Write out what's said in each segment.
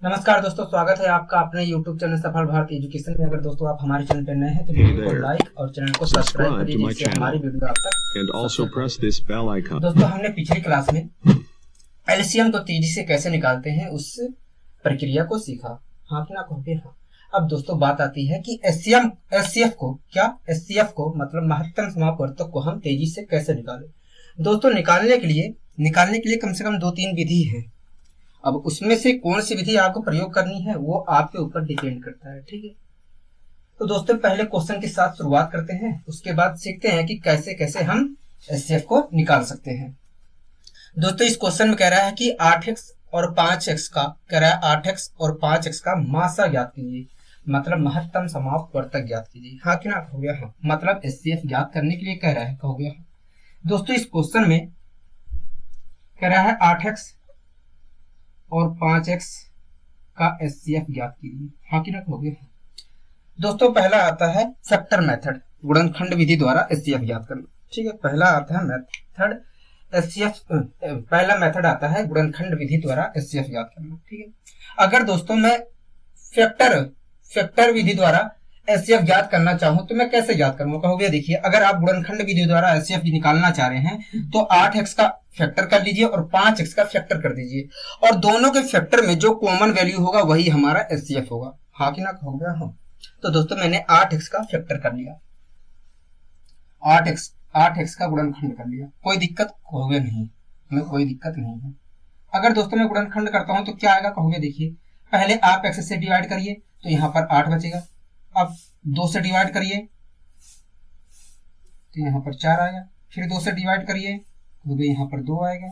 नमस्कार दोस्तों, स्वागत है आपका अपने YouTube चैनल सफल भारत एजुकेशन में। अगर दोस्तों आप हमारे चैनल पर नए हैं तो वीडियो को लाइक और चैनल को सब्सक्राइब करिए जिससे हमारी वीडियो आप तक। दोस्तों हमने पिछली क्लास में एलसीएम को तेजी से कैसे निकालते हैं उस प्रक्रिया को सीखा। हाँ कि ना कहोगे? हाँ। अब दोस्तों बात आती है कि एचसीएफ को मतलब महत्तम समापवर्तक को हम तेजी से कैसे निकालें। दोस्तों निकालने के लिए कम से कम 2-3 विधि है। अब उसमें से कौन सी विधि आपको प्रयोग करनी है वो आपके ऊपर डिपेंड करता है, ठीक है। तो दोस्तों पहले क्वेश्चन के साथ शुरुआत करते हैं, उसके बाद सीखते हैं कि कैसे कैसे हम एचसीएफ को निकाल सकते हैं। दोस्तों इस क्वेश्चन में कह रहा है कि 8x और 5x का मासा ज्ञात कीजिए, मतलब महत्तम समापवर्तक ज्ञात कीजिए। हाँ कि ना हो गया? हाँ। मतलब एचसीएफ ज्ञात करने के लिए कह रहा है, हो गया। दोस्तों इस क्वेश्चन में कह रहा है 8x और 5x का एचसीएफ ज्ञात कीजिए। हाँ कि ना हो गया? दोस्तों पहला आता है फैक्टर मेथड, गुणनखंड विधि द्वारा एचसीएफ ज्ञात करना, ठीक है। पहला मेथड आता है गुणनखंड विधि द्वारा एचसीएफ ज्ञात करना, ठीक है। अगर दोस्तों मैं फैक्टर विधि द्वारा एचसीएफ ज्ञात करना चाहूं तो मैं कैसे ज्ञात करूंगा? कहोगे देखिए, अगर आप गुणनखंड विधि द्वारा एचसीएफ निकालना चाह रहे हैं तो 8x का फैक्टर कर लीजिए और 5x का फैक्टर कर दीजिए, और दोनों के फैक्टर में जो कॉमन वैल्यू होगा वही हमारा एचसीएफ होगा। हाँ कि ना हो गया? हाँ। तो दोस्तों मैंने 8x का फैक्टर कर लिया, 8x का गुणनखंड कर लिया, कोई दिक्कत कहोगे नहीं, हमें कोई दिक्कत नहीं है। अगर दोस्तों मैं गुणनखंड करता हूं तो क्या आएगा? कहोगे देखिए, पहले आप x से डिवाइड करिए तो यहाँ पर 8 बचेगा। अब 2 से डिवाइड करिए तो यहाँ पर 4 आएगा, फिर 2 से डिवाइड करिए तो यहाँ पर 2 आएगा,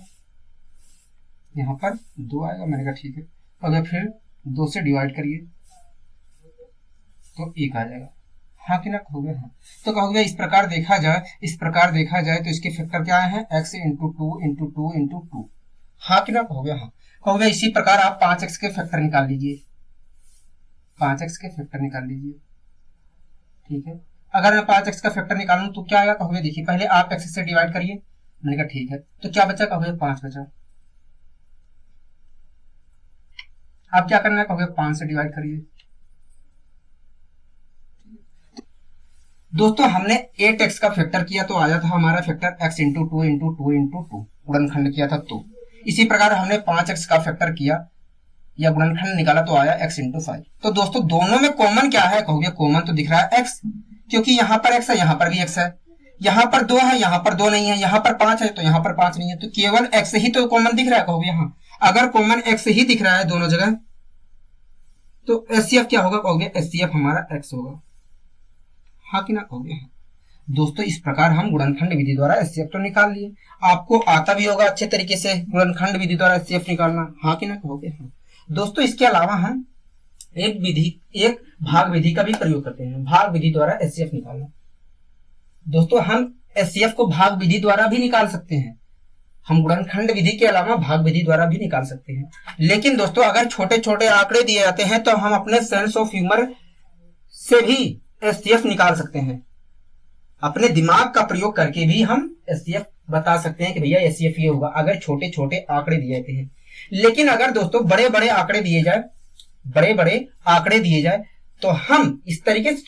यहाँ पर 2 आएगा। मैंने कहा ठीक है। अगर फिर 2 से डिवाइड करिए तो 1 आ जाएगा। हाँ कि ना कहोगे? हाँ। तो कहोगे इस प्रकार देखा जाए तो इसके फैक्टर क्या हैं? x into 2 into 2 into 2। हाँ कि ना कहोगे? हाँ। कहोगे इसी प्रकार आप 5x के फैक्टर निकाल लीजिए, 5x के फैक्टर निकाल लीजिए, ठीक है। अगर मैं 5x का फैक्टर निकालूं तो क्या आएगा? कहोगे देखिए, पहले आप x से डिवाइड करिए। मैंने कहा ठीक है। तो क्या बचा? कहोगे 5 बचा। अब क्या करना है? कहोगे 5 से डिवाइड करिए। दोस्तों हमने 8x का फैक्टर किया तो आया था हमारा factor x into 2 into 2 into 2, गुणनखंड किया था तो। इसी प्रकार हमने 5x का फैक्टर किया या गुणनखंड निकाला तो आया x इंटू 5। तो दोस्तों दोनों में कॉमन क्या है? कहोगे कॉमन तो दिख रहा है x, क्योंकि यहाँ पर x है, यहाँ पर भी x है, यहाँ पर 2 है, यहाँ पर 2 नहीं है, यहाँ पर 5 है तो यहाँ पर 5 नहीं है, तो केवल x ही तो कॉमन दिख रहा है। कहोगे हाँ। अगर कॉमन x ही दिख रहा है दोनों जगह तो एचसीएफ क्या होगा? कहोगे एचसीएफ हमारा x होगा। हाँ कि ना कहोगे? हाँ। दोस्तों इस प्रकार हम गुणनखंड विधि द्वारा एचसीएफ तो निकाल लिए, आपको आता भी होगा अच्छे तरीके से गुणनखंड विधि द्वारा एचसीएफ निकालना। हाँ कि ना कहोगे? हाँ। दोस्तों इसके अलावा हम एक भाग विधि का भी प्रयोग करते हैं, भाग विधि द्वारा एचसीएफ निकालना। दोस्तों हम एचसीएफ को भाग विधि द्वारा भी निकाल सकते हैं, हम गुणनखंड विधि के अलावा भाग विधि द्वारा भी निकाल सकते हैं। लेकिन दोस्तों अगर छोटे छोटे आंकड़े दिए जाते हैं तो हम अपने सेंस ऑफ ह्यूमर से भी एचसीएफ निकाल सकते हैं, अपने दिमाग का प्रयोग करके भी हम एचसीएफ बता सकते हैं कि भैया एचसीएफ ये होगा, अगर छोटे छोटे आंकड़े दिए जाते हैं। लेकिन अगर दोस्तों बड़े बड़े आंकड़े दिए जाए तो हम इस तरीके से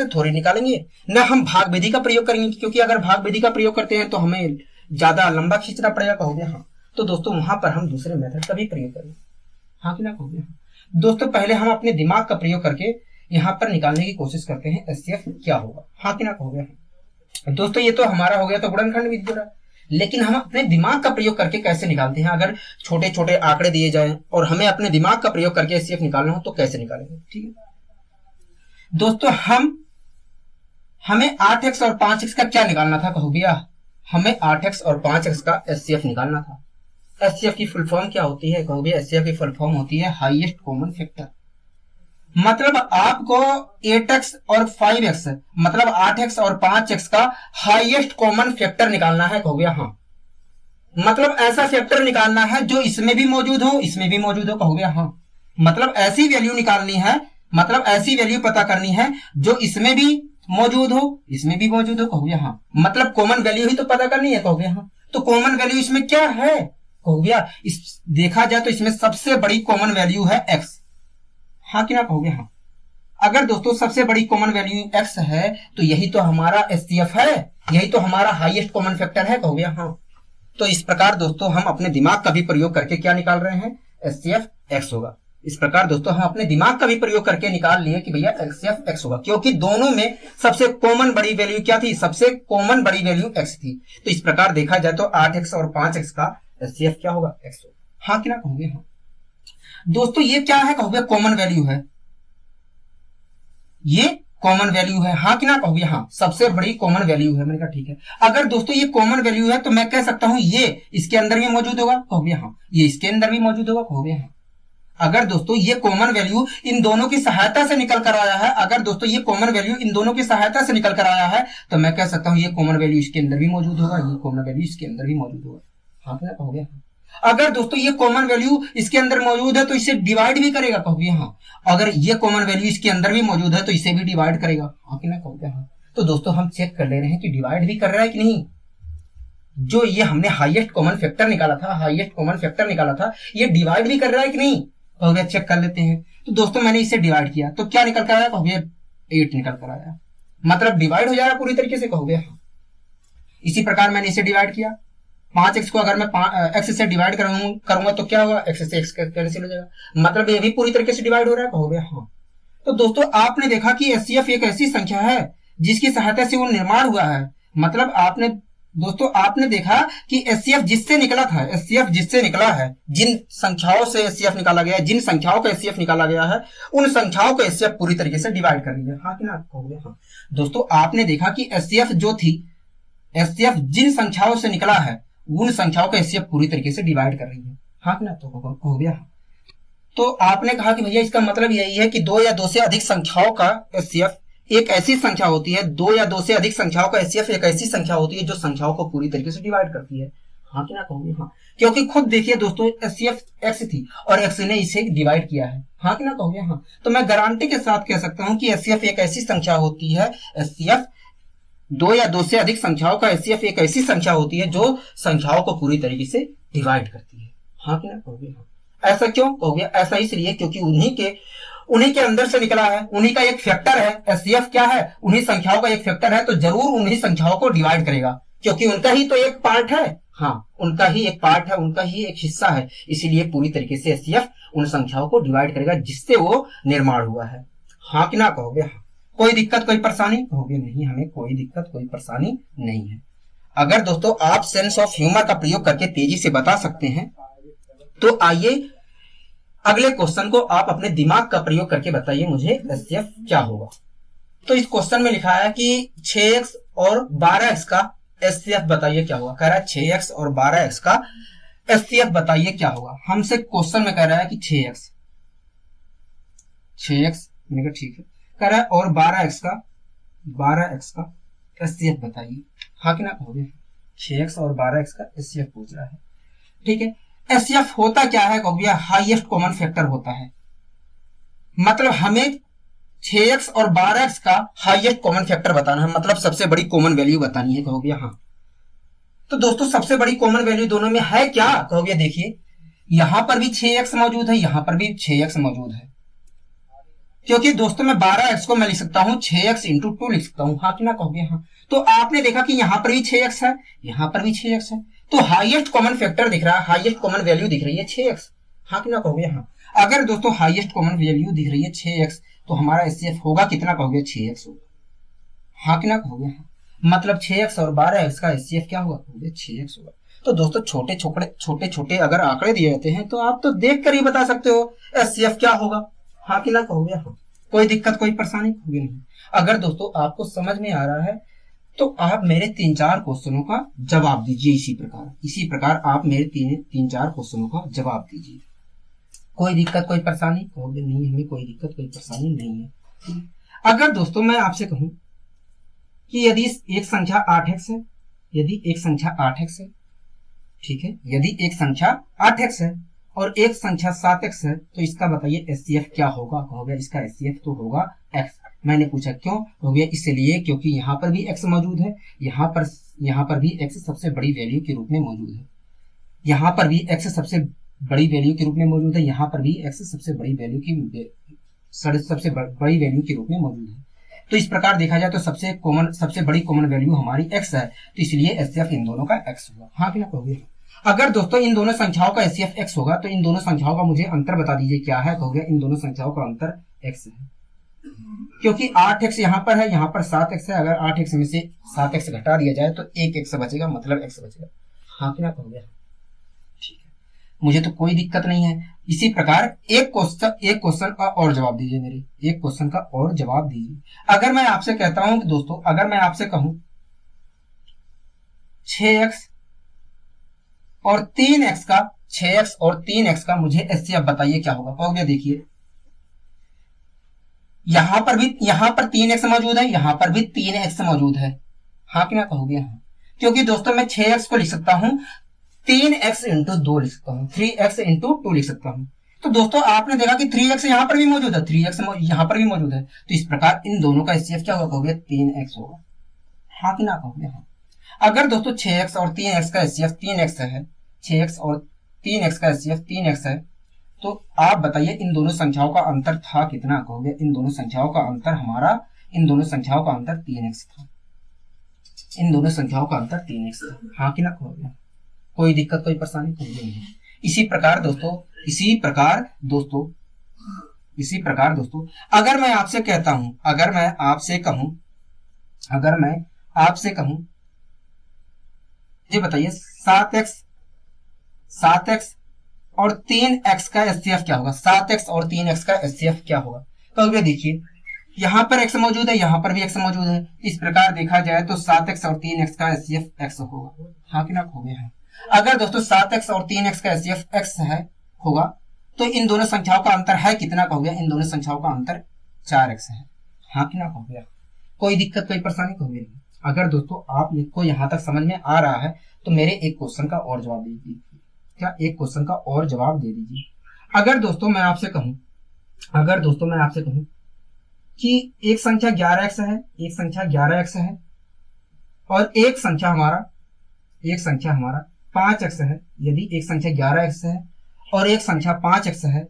थोड़ी निकालेंगे, ना हम भाग विधि का प्रयोग करेंगे, क्योंकि अगर भाग विधि का प्रयोग करते हैं तो हमें ज्यादा लंबा खींचना पड़ेगा। कहोगे हाँ। तो दोस्तों वहां पर हम दूसरे मेथड का भी प्रयोग करेंगे। हाँ कि ना कहोगे? हाँ। दोस्तों पहले हम अपने दिमाग का प्रयोग करके यहाँ पर निकालने की कोशिश करते हैं एचसीएफ क्या होगा। हाँ कि ना कहोगे? हाँ। दोस्तों ये तो हमारा हो गया तो गुणनखंड विधि द्वारा, लेकिन हम अपने दिमाग का प्रयोग करके कैसे निकालते हैं? अगर छोटे छोटे आंकड़े दिए जाएं और हमें अपने दिमाग का प्रयोग करके एचसीएफ निकालना हो तो कैसे निकालेंगे? ठीक है दोस्तों, हमें 8x और 5x का क्या निकालना था? कहोगे हमें 8x और 5x का एचसीएफ निकालना था। एचसीएफ की फुल फॉर्म क्या होती है? कहोगे एचसीएफ की फुल फॉर्म होती है हाईएस्ट कॉमन फैक्टर। मतलब आपको 8x और 5x मतलब 8x और 5x का हाईएस्ट कॉमन फैक्टर निकालना है। कहोगे हाँ। मतलब ऐसा फैक्टर निकालना है जो इसमें भी मौजूद हो, इसमें भी मौजूद हो। कहोगे हाँ। मतलब ऐसी वैल्यू निकालनी है, मतलब ऐसी वैल्यू पता करनी है जो इसमें भी मौजूद हो, इसमें भी मौजूद हो। कहोगे हाँ। मतलब कॉमन वैल्यू ही तो पता करनी है। कहोगे हाँ। तो कॉमन वैल्यू इसमें क्या है? कहो भैया इस देखा जाए तो इसमें सबसे बड़ी कॉमन वैल्यू है एक्स, हाँ कि ना कहोगे हाँ। अगर दोस्तों सबसे बड़ी कॉमन वैल्यू एक्स है तो यही तो हमारा एचसीएफ है, यही तो हमारा हाईएस्ट कॉमन फैक्टर है, कहोगे हाँ। तो इस प्रकार दोस्तों हम अपने दिमाग का भी प्रयोग करके क्या निकाल रहे हैं, एचसीएफ एक्स होगा। इस प्रकार दोस्तों हम अपने दिमाग का भी प्रयोग करके निकाल लिए कि भैया एचसीएफ एक्स होगा, क्योंकि दोनों में सबसे कॉमन बड़ी वैल्यू क्या थी, सबसे कॉमन बड़ी वैल्यू एक्स थी। तो इस प्रकार देखा जाए तो 8x और 5x का एचसीएफ क्या होगा, एक्स होगा, हाँ कि ना कहोगे हाँ। दोस्तों ये क्या है कहोगे, कॉमन वैल्यू है, ये कॉमन वैल्यू है, हाँ कि ना कहोगे हाँ, सबसे बड़ी कॉमन वैल्यू है। मैंने कहा ठीक है। अगर दोस्तों ये कॉमन वैल्यू है तो मैं कह सकता हूं ये इसके अंदर भी मौजूद होगा, कहोगे हाँ, ये इसके अंदर भी मौजूद होगा, कहोगे हाँ। अगर दोस्तों ये कॉमन वैल्यू इन दोनों की सहायता से निकल कर आया है, अगर दोस्तों ये कॉमन वैल्यू इन दोनों की सहायता से निकल कर आया है तो मैं कह सकता हूं ये कॉमन वैल्यू इसके अंदर भी मौजूद होगा, ये कॉमन वैल्यू इसके अंदर भी मौजूद होगा, हाँ कि ना कहोगे हाँ। अगर दोस्तों ये कॉमन वैल्यू इसके अंदर मौजूद है तो इसे डिवाइड भी करेगा, कहोगे हाँ। अगर ये कॉमन वैल्यू इसके अंदर भी मौजूद है तो इसे भी डिवाइड करेगा, हाँ कि ना कहोगे हाँ। तो दोस्तों हम चेक कर ले रहे हैं कि डिवाइड भी कर रहा है कि नहीं। जो ये हमने हाईएस्ट कॉमन फैक्टर निकाला था, हाईएस्ट कॉमन फैक्टर निकाला था, ये डिवाइड भी कर रहा है कि नहीं, कहोगे चेक कर लेते हैं। तो दोस्तों मैंने इसे डिवाइड किया तो क्या निकल कर आया, कहोगे 8 निकल कर आया, मतलब डिवाइड हो जा रहा है पूरी तरीके से, कहोगे हाँ। इसी प्रकार मैंने इसे डिवाइड किया, 5x को अगर मैं x से डिवाइड करूंगा तो क्या होगा, x से x कैंसिल हो जाएगा, मतलब ये भी पूरी तरीके से डिवाइड हो रहा है, कहोगे हाँ। तो दोस्तों आपने देखा कि एचसीएफ एक ऐसी संख्या है जिसकी सहायता से वो निर्माण हुआ है, मतलब आपने देखा कि एचसीएफ जिससे निकला था, एचसीएफ जिससे निकला है, जिन संख्याओं से एचसीएफ निकाला गया है, जिन संख्याओं का एचसीएफ निकाला गया है, उन संख्याओं को एचसीएफ पूरी तरीके से डिवाइड कर रही है, हाँ कि ना कहोगे हाँ। दोस्तों आपने देखा कि एचसीएफ जो थी, एचसीएफ जिन संख्याओं से निकला है उन संख्याओं का एचसीएफ पूरी तरीके से डिवाइड कर रही है, हाँ कि ना, तो हो गया। तो आपने कहा कि भैया इसका मतलब यही है कि 2 या 2 से अधिक संख्याओं का एचसीएफ एक ऐसी संख्या होती है, 2 या 2 से अधिक संख्याओं का एचसीएफ एक ऐसी संख्या होती है जो संख्याओं को पूरी तरीके से डिवाइड करती है, हाँ कि ना कहोगे हाँ। क्योंकि खुद देखिए दोस्तों एचसीएफ एक्स थी और एक्स ने इसे डिवाइड किया है, हाँ कि ना कहोगे हाँ। तो मैं गारंटी के साथ कह सकता हूं कि एचसीएफ एक ऐसी संख्या होती है, एचसीएफ 2 या 2 से अधिक संख्याओं का एचसीएफ एक ऐसी संख्या होती है जो संख्याओं को पूरी तरीके से डिवाइड करती है, हाँ कि ना कहोगे हाँ। ऐसा क्यों कहोगे, ऐसा इसलिए क्योंकि उन्हीं के अंदर से निकला है, उन्हीं का एक फैक्टर है, एचसीएफ क्या है, उन्हीं संख्याओं का एक फैक्टर है, तो जरूर उन्हीं संख्याओं को डिवाइड करेगा, क्योंकि उनका ही तो एक पार्ट है, हाँ उनका ही एक पार्ट है, उनका ही एक हिस्सा है, इसीलिए पूरी तरीके से एचसीएफ उन संख्याओं को डिवाइड करेगा जिससे वो निर्माण हुआ है, हाँ कि ना कहोगे हाँ। कोई दिक्कत कोई परेशानी, कहोगे नहीं, हमें कोई दिक्कत कोई परेशानी नहीं है। अगर दोस्तों आप सेंस ऑफ ह्यूमर का प्रयोग करके तेजी से बता सकते हैं तो आइए अगले क्वेश्चन को आप अपने दिमाग का प्रयोग करके बताइए मुझे एचसीएफ क्या होगा। तो इस क्वेश्चन में लिखा है कि 6x और 12x का एचसीएफ बताइए क्या होगा, कह रहा है 6x और 12x का एचसीएफ बताइए क्या होगा। हमसे क्वेश्चन में कह रहा है कि 6x मैंने कहा ठीक है, कह रहा है और 12x का एचसीएफ बताइए, हाँ कि ना कहोगे 6x और 12x का एचसीएफ पूछ रहा है, ठीक है। एचसीएफ होता क्या है कहोगे, हाईएस्ट कॉमन फैक्टर होता है, मतलब हमें 6x और 12x का हाईएस्ट कॉमन फैक्टर बताना है, मतलब सबसे बड़ी कॉमन वैल्यू बतानी है, कहोगे हाँ। तो दोस्तों सबसे बड़ी कॉमन वैल्यू दोनों में है क्या, कहोगे देखिए यहां पर भी 6x मौजूद है, यहां पर भी 6x मौजूद है, क्योंकि दोस्तों मैं 12x को मैं लिख सकता हूं 6x इंटू 2 लिख सकता हूं, हाँ कि ना कहोगे हाँ। तो आपने देखा कि यहां पर भी 6x है, यहां पर भी 6x है, तो हाईएस्ट कॉमन फैक्टर दिख रहा है, हाईएस्ट कॉमन वैल्यू दिख रही है 6x, हाँ कि ना कहोगे हाँ। अगर दोस्तों हाईएस्ट कॉमन वैल्यू दिख रही है 6x तो हमारा एचसीएफ होगा कितना, कहोगे 6x होगा, हाँ कि ना कहोगे हाँ। मतलब 6x और 12x का एचसीएफ क्या होगा, कहोगे 6x होगा। तो दोस्तों छोटे छोटे अगर आंकड़े दिए रहते हैं तो आप तो देख कर ही बता सकते हो एचसीएफ क्या होगा, हाँ कि ना कहोगे हाँ। कोई दिक्कत कोई परेशानी होगी नहीं। अगर दोस्तों आपको समझ में आ रहा है तो आप मेरे 3-4 क्वेश्चनों का जवाब दीजिए, इसी प्रकार आप मेरे 3-4 क्वेश्चनों का जवाब दीजिए। कोई दिक्कत कोई परेशानी, कहोगे नहीं हमें कोई दिक्कत कोई परेशानी नहीं है। अगर दोस्तों मैं आपसे कहूं कि यदि एक संख्या 8x है, यदि एक संख्या 8x है, ठीक है, यदि एक संख्या 8x है और एक संख्या 7x है तो इसका बताइए एचसीएफ क्या होगा, कहोगे इसका एचसीएफ तो होगा x। मैंने पूछा क्यों, हो गया इसलिए क्योंकि यहाँ पर भी x मौजूद है, यहाँ पर भी x सबसे बड़ी वैल्यू के रूप में मौजूद है। यहाँ पर भी x सबसे बड़ी वैल्यू के रूप में मौजूद है, यहाँ पर भी x सबसे बड़ी वैल्यू की सबसे बड़ी वैल्यू के रूप में मौजूद है। तो इस प्रकार देखा जाए तो सबसे बड़ी कॉमन वैल्यू हमारी x है, तो इसलिए एचसीएफ इन दोनों का x होगा। हाँ कि ना कहोगे? अगर दोस्तों इन दोनों संख्याओं का एचसीएफ x होगा तो इन दोनों संख्याओं का मुझे अंतर बता दीजिए क्या है। कहोगे इन दोनों संख्याओं का अंतर x है, क्योंकि 8x यहाँ पर है, यहाँ पर 7x है। अगर 8x में से 7x घटा दिया जाए तो 1x बचेगा, मतलब x बचेगा। हाँ कि ना कहोगे? ठीक है, मुझे तो कोई दिक्कत नहीं है। इसी प्रकार एक क्वेश्चन का और जवाब दीजिए, मेरे एक क्वेश्चन का और जवाब दीजिए। अगर मैं आपसे कहता हूं कि दोस्तों, अगर मैं आपसे कहूं 6x और 3x का मुझे एचसीएफ बताइए क्या होगा। कहोगे देखिए यहां पर 3x मौजूद है, यहां पर भी 3x मौजूद है। हाँ कि ना कहोगे? हाँ, क्योंकि दोस्तों मैं 6x को लिख सकता हूं 3x इंटू 2 लिख सकता हूं, 3x इंटू 2 लिख सकता हूं। तो दोस्तों आपने देखा कि 3x यहां पर भी मौजूद है, 3x यहां पर भी मौजूद है। तो इस प्रकार इन दोनों का एचसीएफ क्या होगा? कहोगे 3x होगा। हाँ कि ना कहोगे? हाँ। अगर दोस्तों 6x और 3x का एचसीएफ 3x है, 6x और 3x का एचसीएफ 3x है, तो आप बताइए इन दोनों संख्याओं का अंतर था कितना। कहोगे इन दोनों संख्याओं का अंतर 3x था, इन दोनों संख्याओं का अंतर 3x था। हाँ कि ना कहोगे? कोई दिक्कत कोई परेशानी नहीं है। इसी प्रकार दोस्तों अगर मैं आपसे कहूं ये बताइए 7x और 3x का एचसीएफ क्या होगा? 7x और 3x का एचसीएफ क्या होगा? कहोगे देखिए यहाँ पर x मौजूद है, यहाँ पर भी x मौजूद है। इस प्रकार देखा जाए तो 7x और 3x का एचसीएफ x होगा। हाँ कि ना कहोगे? हाँ। अगर दोस्तों 7x और 3x का एचसीएफ x है होगा तो इन दोनों संख्याओं का अंतर है कितना? कहोगे इन दोनों संख्याओं का अंतर 4x है। हाँ कि ना कहोगे? कोई दिक्कत कोई परेशानी कहोगे? अगर दोस्तों आपको यहाँ तक समझ में आ रहा है तो मेरे एक क्वेश्चन का और जवाब दे दीजिए। क्या एक क्वेश्चन का और जवाब दे दीजिए। अगर दोस्तों मैं आपसे कहूं कि एक संख्या 11x है और एक संख्या हमारा 5x है। यदि एक संख्या 11x है और एक संख्या 5x है,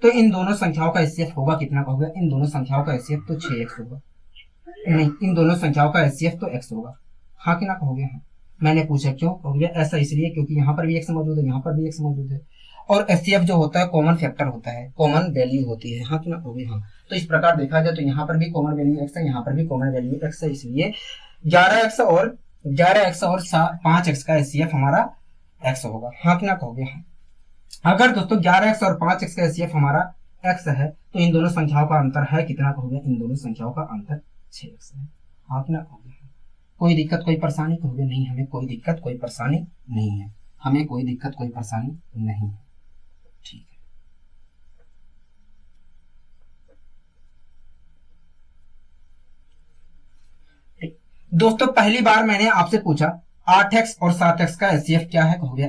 तो इन दोनों संख्याओं का एचसीएफ होगा कितना? कहोगे इन दोनों संख्याओं का एचसीएफ तो 6x होगा। नहीं, इन दोनों संख्याओं का एचसीएफ तो x होगा। हाँ कि ना कहोगे? हाँ। मैंने पूछा क्यों? कहोगे ऐसा इसलिए क्योंकि यहाँ पर भी x मौजूद है, यहाँ पर भी x मौजूद है, और एचसीएफ जो होता है कॉमन फैक्टर होता है, कॉमन वैल्यू होती है। हाँ कि ना कहोगे? हाँ। तो इस प्रकार देखा जाए तो यहाँ पर भी कॉमन वैल्यू x है, यहाँ पर भी कॉमन वैल्यू x है, इसलिए 11x और 5x का एचसीएफ हमारा x होगा। हाँ कि ना कहोगे? हाँ। अगर दोस्तों 11x और 5x का एचसीएफ हमारा x है तो इन दोनों संख्याओं का अंतर है कितना? कहोगे इन दोनों संख्याओं का अंतर 6x है। हाँ कि ना कहोगे? कोई दिक्कत कोई परेशानी? कहोगे नहीं, हमें कोई दिक्कत कोई परेशानी नहीं है, हमें कोई दिक्कत कोई परेशानी नहीं है। ठीक है दोस्तों, पहली बार मैंने आपसे पूछा 8x और 7x का एचसीएफ क्या है। कहोगे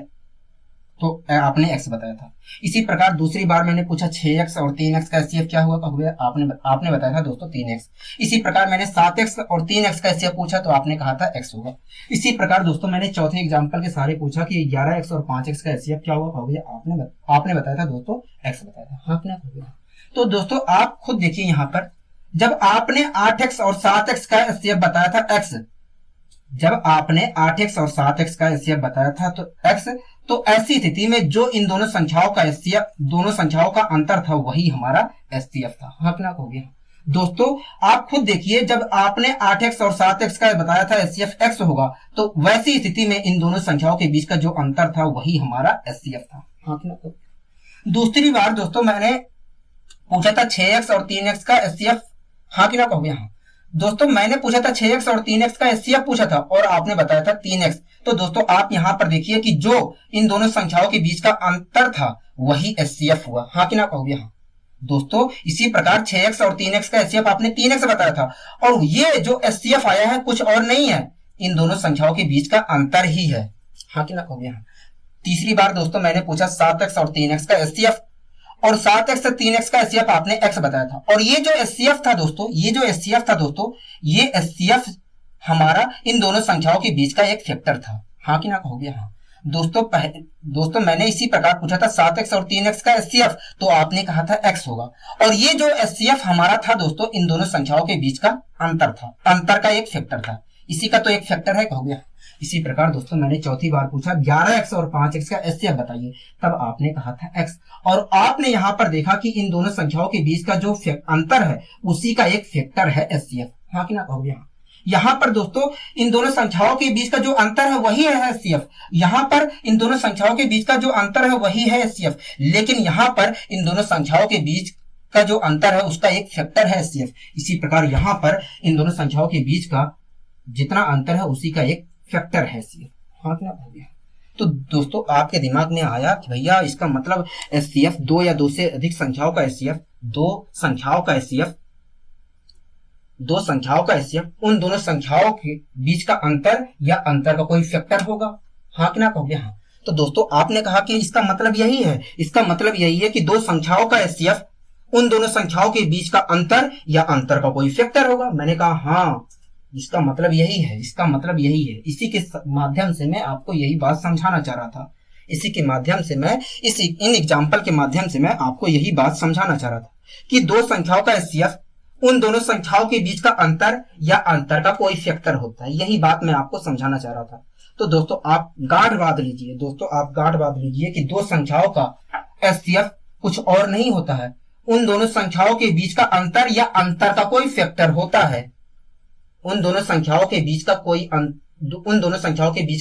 तो आपने x बताया था। इसी प्रकार दूसरी बार मैंने पूछा 6x और 3x का एचसीएफ क्या हुआ। कहोगे आपने बताया था दोस्तों 3x। इसी प्रकार मैंने 7x और 3x का एचसीएफ पूछा तो आपने कहा था x होगा। इसी प्रकार दोस्तों मैंने चौथे एग्जांपल के सारे पूछा कि 11x और 5x का एचसीएफ क्या हुआ। कहोगे आपने बताया था दोस्तों x बताया था। हाँ क्या कहोगे? तो दोस्तों आप खुद देखिए यहाँ पर जब आपने 8x और 7x का एचसीएफ बताया था x, जब आपने 8x और 7x का एचसीएफ बताया था तो x, तो ऐसी स्थिति में जो इन दोनों संख्याओं का एचसीएफ, दोनों संख्याओं का अंतर था वही हमारा एचसीएफ था। हाँ क्या कहोगे? दोस्तों आप खुद देखिए जब आपने 8x और 7x का बताया था एचसीएफ x होगा तो वैसी स्थिति में इन दोनों संख्याओं के बीच का जो अंतर था वही हमारा एचसीएफ था। हाँ क्या कहोगे? दूसरी बार दोस्तों मैंने पूछा था 6x और 3x का एचसीएफ। हाँ क्या कहोगे? हाँ। दोस्तों मैंने पूछा था 6x और 3x का एचसीएफ पूछा था और आपने बताया था 3x। तो दोस्तों आप यहां पर देखिए कि जो इन दोनों संख्याओं के बीच का अंतर था वही एचसीएफ हुआ। हाँ कि ना कहोगे? हाँ। दोस्तों इसी प्रकार 6x और 3x का एचसीएफ आपने 3x बताया था और ये जो एचसीएफ आया है कुछ और नहीं है, इन दोनों संख्याओं के बीच का अंतर ही है। हाँ कि ना कहोगे? हाँ। तीसरी बार दोस्तों मैंने पूछा 7x और 3x का एचसीएफ और 7x से 3x का एचसीएफ आपने x बताया था और ये जो एचसीएफ था दोस्तों, ये एचसीएफ हमारा इन दोनों संख्याओं के बीच का एक फैक्टर था। हाँ कि ना कहोगे? हाँ। दोस्तों मैंने इसी प्रकार पूछा था 7x और 3x का एचसीएफ, तो आपने कहा था x होगा। और ये जो एचसीएफ हमारा था दोस्तों, इन दोनों संख्याओं के बीच का अंतर था, अंतर का एक फैक्टर था, इसी का तो एक फैक्टर है, कहोगे। इसी प्रकार दोस्तों मैंने चौथी बार पूछा 11x और 5x का एचसीएफ बताइए, तब आपने कहा था x, और आपने यहां पर देखा कि इन दोनों संख्याओं के बीच का जो अंतर है उसी का एक फैक्टर है एचसीएफ, हाँ कि ना कहोगे। हाँ, यहां पर दोस्तों इन दोनों संख्याओं के बीच का जो अंतर है वही है एचसीएफ, यहां पर इन दोनों संख्याओं के बीच का जो अंतर है वही है एचसीएफ, लेकिन यहां पर इन दोनों संख्याओं के बीच का जो अंतर है उसका एक फैक्टर है एचसीएफ। इसी प्रकार यहां पर इन दोनों संख्याओं के बीच का जितना अंतर है उसी का एक फैक्टर है एचसीएफ, हाँ क्या हो गया। तो दोस्तों आपके दिमाग में आया कि भैया इसका मतलब एचसीएफ दो या दो से अधिक संख्याओं का एचसीएफ, दो संख्याओं का एचसीएफ उन दोनों संख्याओं के बीच का अंतर या अंतर का कोई फैक्टर होगा, हाँ कि ना कहोगे। हाँ, तो दोस्तों आपने कहा कि इसका मतलब यही है, इसका मतलब यही है कि दो संख्याओं का एचसीएफ उन दोनों संख्याओं के बीच का अंतर या अंतर का कोई फैक्टर होगा। मैंने कहा हाँ, इसका मतलब यही है, इसका मतलब यही है। इसी के माध्यम से मैं आपको यही बात समझाना चाह रहा था, इसी के माध्यम से मैं इन एग्जाम्पल के माध्यम से मैं आपको यही बात समझाना चाह रहा था कि दो संख्याओं का एचसीएफ उन दोनों संख्याओं के बीच का अंतर या अंतर का कोई फैक्टर होता है, यही बात मैं आपको समझाना चाह रहा था। तो दोस्तों आप गांठ बांध लीजिए, कि दो संख्याओं का एचसीएफ कुछ और नहीं होता है, उन दोनों संख्याओं के बीच का अंतर या अंतर का कोई फैक्टर होता है। उन दोनों संख्याओं के बीच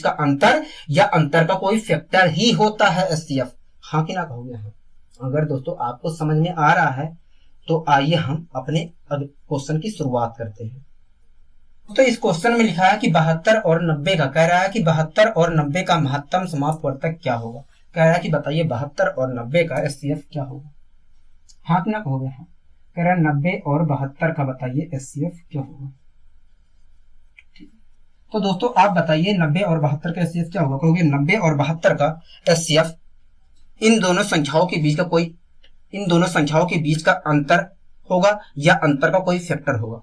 का अंतर या अंतर का कोई फैक्टर ही होता है एचसीएफ, हाँ कि ना कहोगे। हाँ, अगर दोस्तों आपको समझ में आ रहा है तो आइए हम अपने क्वेश्चन की शुरुआत करते हैं। तो इस क्वेश्चन में लिखा है कि 72 और 90 का, कह रहा है कि 72 और 90 का महत्तम समापवर्तक क्या होगा। कह रहा है कि बताइए 72 और 90 का एचसीएफ क्या होगा, हाँ कि ना कहोगे। हाँ, कह रहा है 90 और 72 का बताइए एचसीएफ क्या होगा। तो दोस्तों आप बताइए 90 और 72 का एचसीएफ क्या होगा। कहोगे 90 और 72 का एचसीएफ इन दोनों संख्याओं के बीच का अंतर होगा या अंतर का कोई फैक्टर होगा,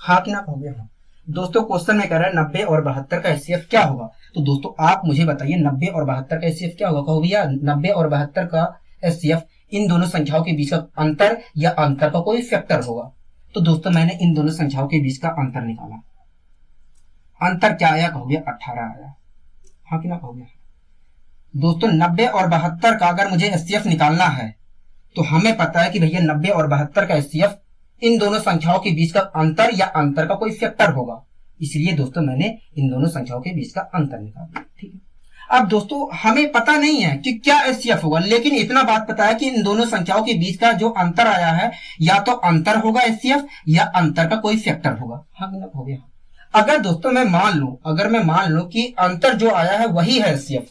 हाँ कि ना कहोगे। हाँ, दोस्तों क्वेश्चन में कह रहा है 90 और 72 का एचसीएफ क्या होगा। तो दोस्तों आप मुझे बताइए 90 और 72 का एचसीएफ क्या होगा। कहो भैया 90 और 72 का एचसीएफ इन दोनों संख्याओं के बीच का अंतर या अंतर का कोई फैक्टर होगा। तो दोस्तों मैंने इन दोनों संख्याओं के बीच का अंतर निकाला, अंतर क्या आया, कहोगे 18 आया, हाँ कि ना कहोगे। दोस्तों 90 और 72 का अगर मुझे एचसीएफ निकालना है तो हमें पता है कि भैया 90 और 72 का एचसीएफ इन दोनों संख्याओं के बीच का अंतर या अंतर का कोई फैक्टर होगा, इसलिए दोस्तों मैंने इन दोनों संख्याओं के बीच का अंतर निकाला। ठीक है, अब दोस्तों हमें पता नहीं है कि क्या एचसीएफ होगा, लेकिन इतना बात पता है कि इन दोनों संख्याओं के बीच का जो अंतर आया है या तो अंतर होगा एचसीएफ या अंतर का कोई फैक्टर होगा, हाँ कि ना हो गया। अगर दोस्तों मैं मान लूं कि अंतर जो आया है वही है एचसीएफ,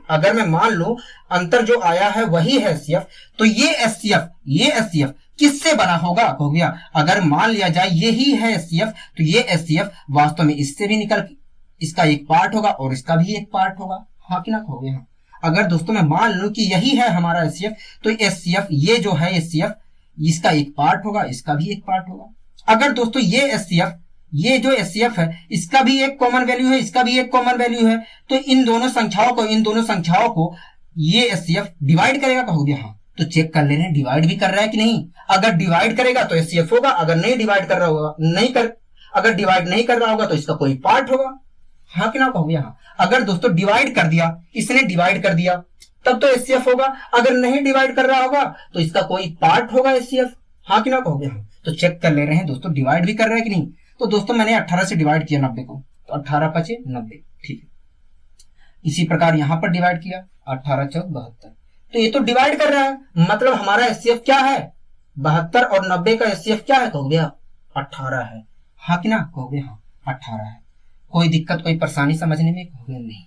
अगर मैं मान लूं अंतर जो आया है वही है एचसीएफ, तो ये एचसीएफ किससे बना होगा, हो गया। अगर मान लिया जाए यही है एचसीएफ, तो ये एचसीएफ वास्तव में इससे भी इसका एक पार्ट होगा और इसका भी एक पार्ट होगा, हाँ कि ना हो गया। अगर दोस्तों मैं मान लूं कि यही है हमारा एचसीएफ, तो एचसीएफ ये जो है एचसीएफ इसका एक पार्ट होगा, इसका भी एक पार्ट होगा। अगर दोस्तों ये जो एचसीएफ है इसका भी एक कॉमन वैल्यू है, इसका भी एक कॉमन वैल्यू है, तो इन दोनों संख्याओं को ये एचसीएफ डिवाइड करेगा, कहोगे। हाँ, तो चेक कर ले रहे हैं डिवाइड भी कर रहा है कि नहीं। अगर डिवाइड करेगा तो एचसीएफ होगा, अगर नहीं डिवाइड कर रहा होगा अगर डिवाइड नहीं कर रहा होगा तो इसका कोई पार्ट होगा, हाँ कि ना कहोगे। हाँ, अगर दोस्तों डिवाइड कर दिया, इसने डिवाइड कर दिया तब तो एचसीएफ होगा, अगर नहीं डिवाइड कर रहा होगा तो इसका कोई पार्ट होगा एचसीएफ, हाँ कि ना कहोगे। हाँ, तो चेक कर ले रहे हैं दोस्तों डिवाइड भी कर रहे हैं कि नहीं। तो दोस्तों मैंने 18 से डिवाइड किया 90 को, तो 18 × 5 = 90, ठीक है। इसी प्रकार यहां पर डिवाइड किया 18 × 4 = 72, तो ये तो डिवाइड कर रहा है, मतलब हमारा एचसीएफ क्या है, 72 और 90 का एचसीएफ क्या है, कहोगे 18 है, हाँ कि ना कहोगे। हाँ, 18 है। कोई दिक्कत कोई परेशानी समझने में, कहोगे नहीं।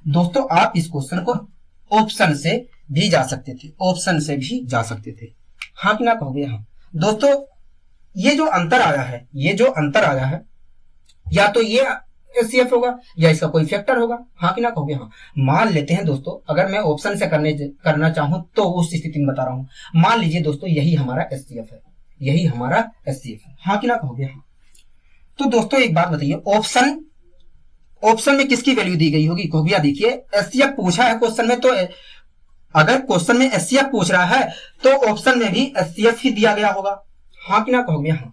दोस्तों आप इस क्वेश्चन को ऑप्शन से भी जा सकते थे, हाँ कि ना कहोगे। हाँ, दोस्तों ये जो अंतर आया है या तो ये एचसीएफ होगा या इसका कोई फैक्टर होगा, हाँ कि ना कहोगे। हाँ, मान लेते हैं दोस्तों, अगर मैं ऑप्शन से करना चाहूं तो उस स्थिति में बता रहा हूं। मान लीजिए दोस्तों यही हमारा एचसीएफ है, हाँ कि ना कहोगे। हाँ, तो दोस्तों एक बात बताइए, ऑप्शन में किसकी वैल्यू दी गई होगी? कहोगे देखिए एचसीएफ पूछा है क्वेश्चन में, तो अगर क्वेश्चन में एचसीएफ पूछ रहा है तो ऑप्शन में भी एचसीएफ ही दिया गया होगा, हाँ कि ना? कहोगे हाँ।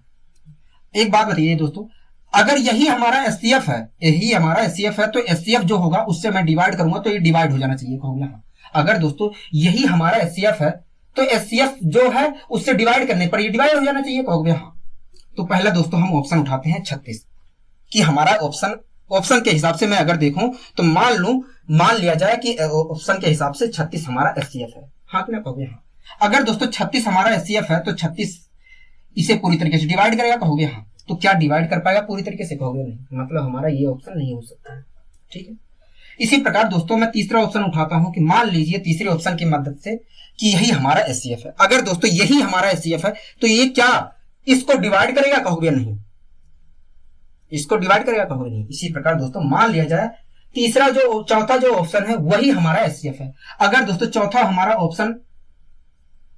एक बात बताइए दोस्तों, अगर यही हमारा एचसीएफ है, यही हमारा एचसीएफ है, तो एचसीएफ जो होगा उससे मैं डिवाइड करूंगा तो ये डिवाइड हो जाना चाहिए, कहोगे हाँ। अगर दोस्तों यही हमारा एचसीएफ है तो एचसीएफ जो है उससे डिवाइड करने पर ये डिवाइड हो जाना चाहिए, कहोगे हाँ। तो पहला दोस्तों हम ऑप्शन उठाते हैं 36 कि हमारा ऑप्शन के हिसाब से मैं अगर देखूं तो मान लिया जाए कि ऑप्शन के हिसाब से 36 हमारा एचसीएफ है, हाँ कि ना? कहोगे हाँ। अगर दोस्तों 36 हमारा एचसीएफ है तो 36 इसे पूरी तरीके से डिवाइड करेगा, कहोगे हाँ। तो क्या डिवाइड कर पाएगा पूरी तरीके से? कहोगे नहीं, मतलब हमारा ये ऑप्शन नहीं हो सकता है, ठीक है। इसी प्रकार दोस्तों मैं तीसरा ऑप्शन उठाता हूं कि मान लीजिए तीसरे ऑप्शन की मदद से कि यही हमारा एचसीएफ है। अगर दोस्तों यही हमारा एचसीएफ है तो ये क्या इसको डिवाइड करेगा? कहोगे नहीं, इसको डिवाइड करेगा, कहोगे नहीं। इसी प्रकार दोस्तों मान लिया जाए चौथा जो ऑप्शन है वही हमारा एचसीएफ है। अगर दोस्तों चौथा हमारा ऑप्शन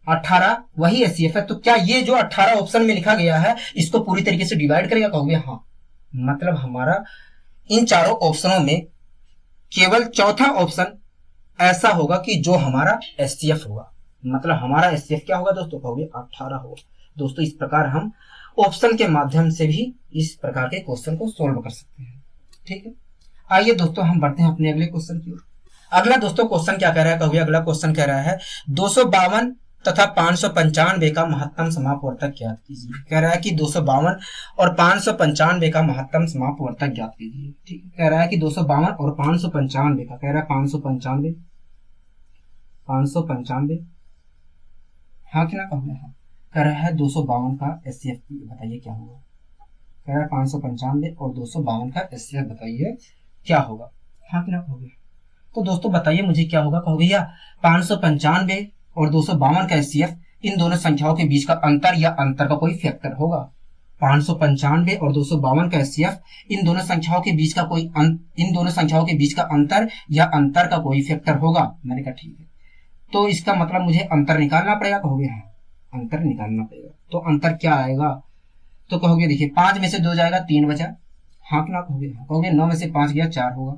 18 वही एचसीएफ है तो क्या ये जो 18 ऑप्शन में लिखा गया है इसको पूरी तरीके से डिवाइड करेगा? कहोगे हाँ। मतलब हमारा इन चारों ऑप्शनों में केवल चौथा ऑप्शन ऐसा होगा कि जो हमारा एचसीएफ होगा, मतलब हमारा एचसीएफ क्या होगा दोस्तों? कहोगे 18 होगा। दोस्तों इस प्रकार हम ऑप्शन के माध्यम से भी इस प्रकार के क्वेश्चन को सोल्व कर सकते हैं, ठीक है। आइए दोस्तों हम बढ़ते हैं अपने अगले क्वेश्चन की ओर। अगला दोस्तों क्वेश्चन क्या कह रहा है? कहोगे अगला क्वेश्चन कह रहा है 252 तथा 595 का महत्तम समापवर्तक ज्ञात कीजिए। कह रहा है कि 252 और 595 का महत्तम समापवर्तक ज्ञात कीजिए, ठीक है। कह रहा है कि 252 और 595 का, कह रहा है 595 हाँ कि ना? कहोगे हाँ। कह रहा है 252 का एचसीएफ बताइए क्या होगा। कह रहा है 595 और 252 का एचसीएफ बताइए क्या होगा, हाँ कि ना? कहोगे। तो दोस्तों बताइए मुझे क्या होगा? कहोगे या 595 और 252 का एचसीएफ इन दोनों संख्याओं के बीच का अंतर या अंतर का कोई फैक्टर होगा। 595 और 252 का एचसीएफ इन दोनों संख्याओं के बीच का अंतर या अंतर का कोई फैक्टर होगा। मैंने कहा ठीक है, तो इसका मतलब मुझे अंतर निकालना पड़ेगा, कहोगे हाँ। अंतर निकालना पड़ेगा, तो अंतर क्या आएगा? तो कहोगे देखिए 5 में से 2 जाएगा 3 बचा, हाँ कि ना? कहोगे हाँ। कहोगे 9 में से 5 गया 4 होगा,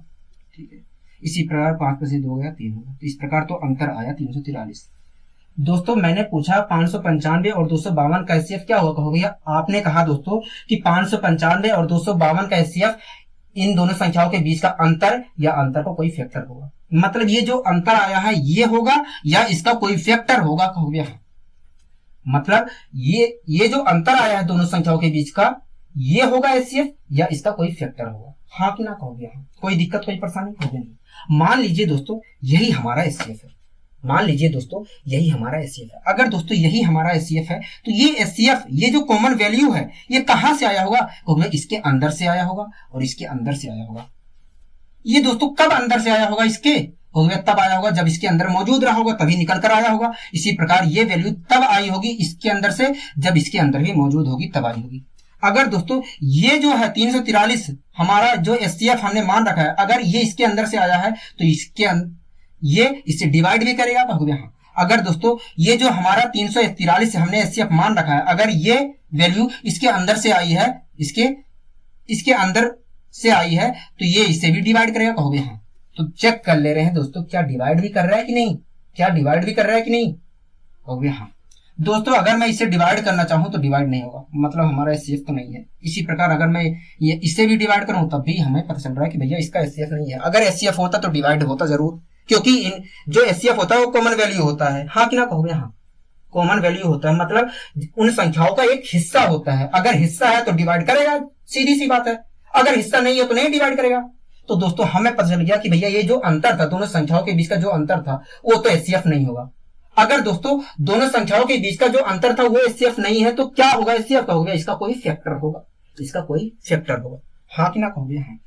ठीक है। इसी प्रकार 5 में से 2 गया 3 होगा, तो इस प्रकार तो अंतर आया 343। दोस्तों मैंने पूछा 595 और 252 का एचसीएफ क्या होगा? कहोगे आपने कहा दोस्तों कि 595 और 252 का एचसीएफ इन दोनों संख्याओं के बीच का अंतर या अंतर का कोई फैक्टर होगा। मतलब ये जो अंतर आया है ये होगा या इसका कोई फैक्टर होगा, कहोगे हाँ। मतलब ये जो अंतर आया है दोनों संख्याओं के बीच का ये होगा एचसीएफ या इसका कोई फैक्टर होगा, हाँ कि ना? कहोगे हाँ। कोई दिक्कत कोई परेशानी? कहोगे नहीं। मान लीजिए दोस्तों यही हमारा एचसीएफ है, मान लीजिए दोस्तों यही हमारा एचसीएफ है। अगर दोस्तों यही हमारा एचसीएफ है तो ये एचसीएफ ये जो कॉमन वैल्यू है ये कहां से आया होगा? कहोगे इसके अंदर से आया होगा और इसके अंदर से आया होगा। ये दोस्तों कब अंदर से आया होगा? इसके कहोगे तब आया होगा जब इसके अंदर मौजूद रहा होगा, तभी निकल कर आया होगा। इसी प्रकार ये वैल्यू तब आई होगी इसके अंदर से जब इसके अंदर भी मौजूद होगी तब आई होगी। अगर दोस्तों ये जो है 343 हमारा जो एचसीएफ हमने मान रखा है, अगर ये इसके अंदर से आया है तो ये इससे डिवाइड भी करेगा, कहोगे हाँ। अगर दोस्तों ये जो हमारा 343 हमने एचसीएफ मान रखा है, अगर ये वैल्यू इसके अंदर से आई है, इसके अंदर से आई है तो ये इससे भी डिवाइड करेगा, कहोगे हाँ। तो चेक कर ले रहे हैं दोस्तों क्या डिवाइड भी कर रहा है कि नहीं, क्या डिवाइड भी कर रहा है कि नहीं, कहोगे हाँ। दोस्तों अगर मैं इसे डिवाइड करना चाहूं तो डिवाइड नहीं होगा, मतलब हमारा एचसीएफ तो नहीं है। इसी प्रकार अगर मैं ये इससे भी डिवाइड करूं तब भी हमें पता चल रहा है कि भैया इसका एचसीएफ नहीं है। अगर एचसीएफ होता तो डिवाइड होता जरूर, क्योंकि जो एचसीएफ होता है वो कॉमन वैल्यू होता है, हाँ कि ना? कहोगे हाँ। कॉमन वैल्यू होता है मतलब उन संख्याओं का एक हिस्सा होता है। अगर हिस्सा है तो डिवाइड करेगा, सीधी सी बात है। अगर हिस्सा नहीं है तो नहीं डिवाइड करेगा। तो दोस्तों हमें पता चल गया कि भैया ये जो अंतर था दोनों संख्याओं के बीच का जो अंतर था वो तो एचसीएफ नहीं होगा। अगर दोस्तों दोनों संख्याओं के बीच का जो अंतर था वो एचसीएफ नहीं है तो क्या होगा? एचसीएफ का होगा, इसका कोई फैक्टर होगा, इसका कोई फैक्टर होगा, हाँ कि ना? कहोगे हाँ।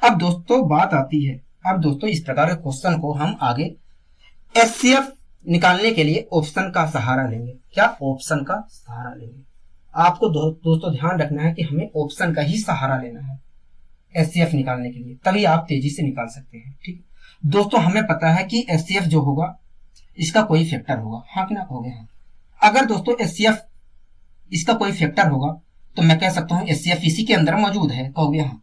अब दोस्तों बात आती है, अब दोस्तों इस प्रकार के क्वेश्चन को हम आगे एचसीएफ निकालने के लिए ऑप्शन का सहारा लेंगे। क्या? ऑप्शन का सहारा लेंगे। आपको दोस्तों ध्यान रखना है कि हमें ऑप्शन का ही सहारा लेना है एचसीएफ निकालने के लिए, तभी आप तेजी से निकाल सकते हैं, ठीक। दोस्तों हमें पता है कि एचसीएफ जो होगा इसका कोई फैक्टर होगा, हाँ कि ना? कहोगे हाँ। अगर दोस्तों एचसीएफ इसका कोई फैक्टर होगा तो मैं कह सकता हूं एचसीएफ इसी के अंदर मौजूद है, कहोगे हाँ।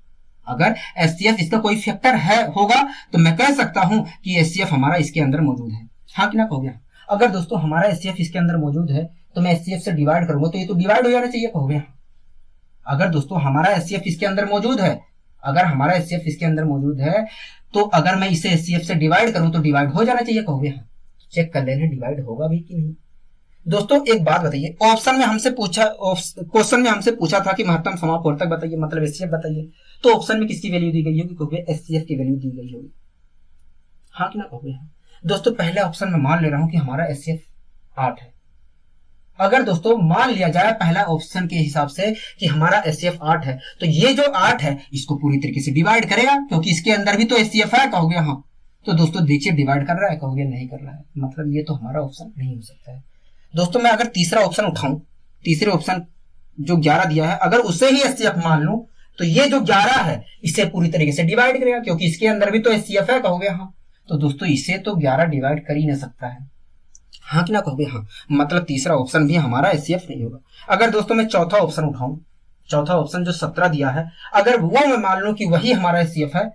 अगर HCF इसका कोई फैक्टर है होगा तो मैं कह सकता हूं कि HCF हमारा इसके अंदर मौजूद है। हाँ कि ना कहोगे? अगर दोस्तों हमारा HCF इसके अंदर मौजूद है तो मैं HCF से डिवाइड करूंगा तो ये तो डिवाइड हो जाना चाहिए, कहोगे? अगर दोस्तों हमारा HCF इसके अंदर मौजूद है, अगर हमारा HCF इसके अंदर मौजूद है तो अगर मैं इसे HCF से डिवाइड करूं तो डिवाइड हो जाना चाहिए, कहोगे? हाँ, चेक कर लेना डिवाइड होगा भी कि नहीं। दोस्तों एक बात बताइए, ऑप्शन में हमसे पूछा, क्वेश्चन में हमसे पूछा था कि महत्तम समापवर्तक बताइए, मतलब HCF बताइए, तो ऑप्शन में किसकी वैल्यू दी गई होगी? कहोगे HCF की वैल्यू दी गई होगी। हाँ कि ना कहोगे? दोस्तों पहले ऑप्शन में मान ले रहा हूं कि हमारा HCF 8 है। अगर दोस्तों मान लिया जाए पहला ऑप्शन के हिसाब से कि हमारा HCF 8 है तो ये जो 8 है इसको पूरी तरीके से डिवाइड करेगा, क्योंकि इसके अंदर भी तो HCF है, कहोगे? हाँ, तो दोस्तों देखिए डिवाइड कर रहा है, कहोगे? नहीं कर रहा है, मतलब ये तो हमारा ऑप्शन नहीं हो सकता है। दोस्तों मैं अगर तीसरा ऑप्शन उठाऊं, तीसरे ऑप्शन जो 11 दिया है, अगर उसे ही HCF मान लूं तो ये जो 11 है इसे पूरी तरीके से डिवाइड करेगा, क्योंकि इसके अंदर भी तो HCF है, कहोगे? हाँ, तो दोस्तों इसे तो 11 डिवाइड कर ही नहीं सकता है। हाँ कि ना कहोगे? हाँ, मतलब तीसरा ऑप्शन भी हमारा HCF नहीं होगा। अगर दोस्तों मैं चौथा ऑप्शन उठाऊं, चौथा ऑप्शन जो 17 दिया है, अगर वो मैं मान लूं कि वही हमारा HCF है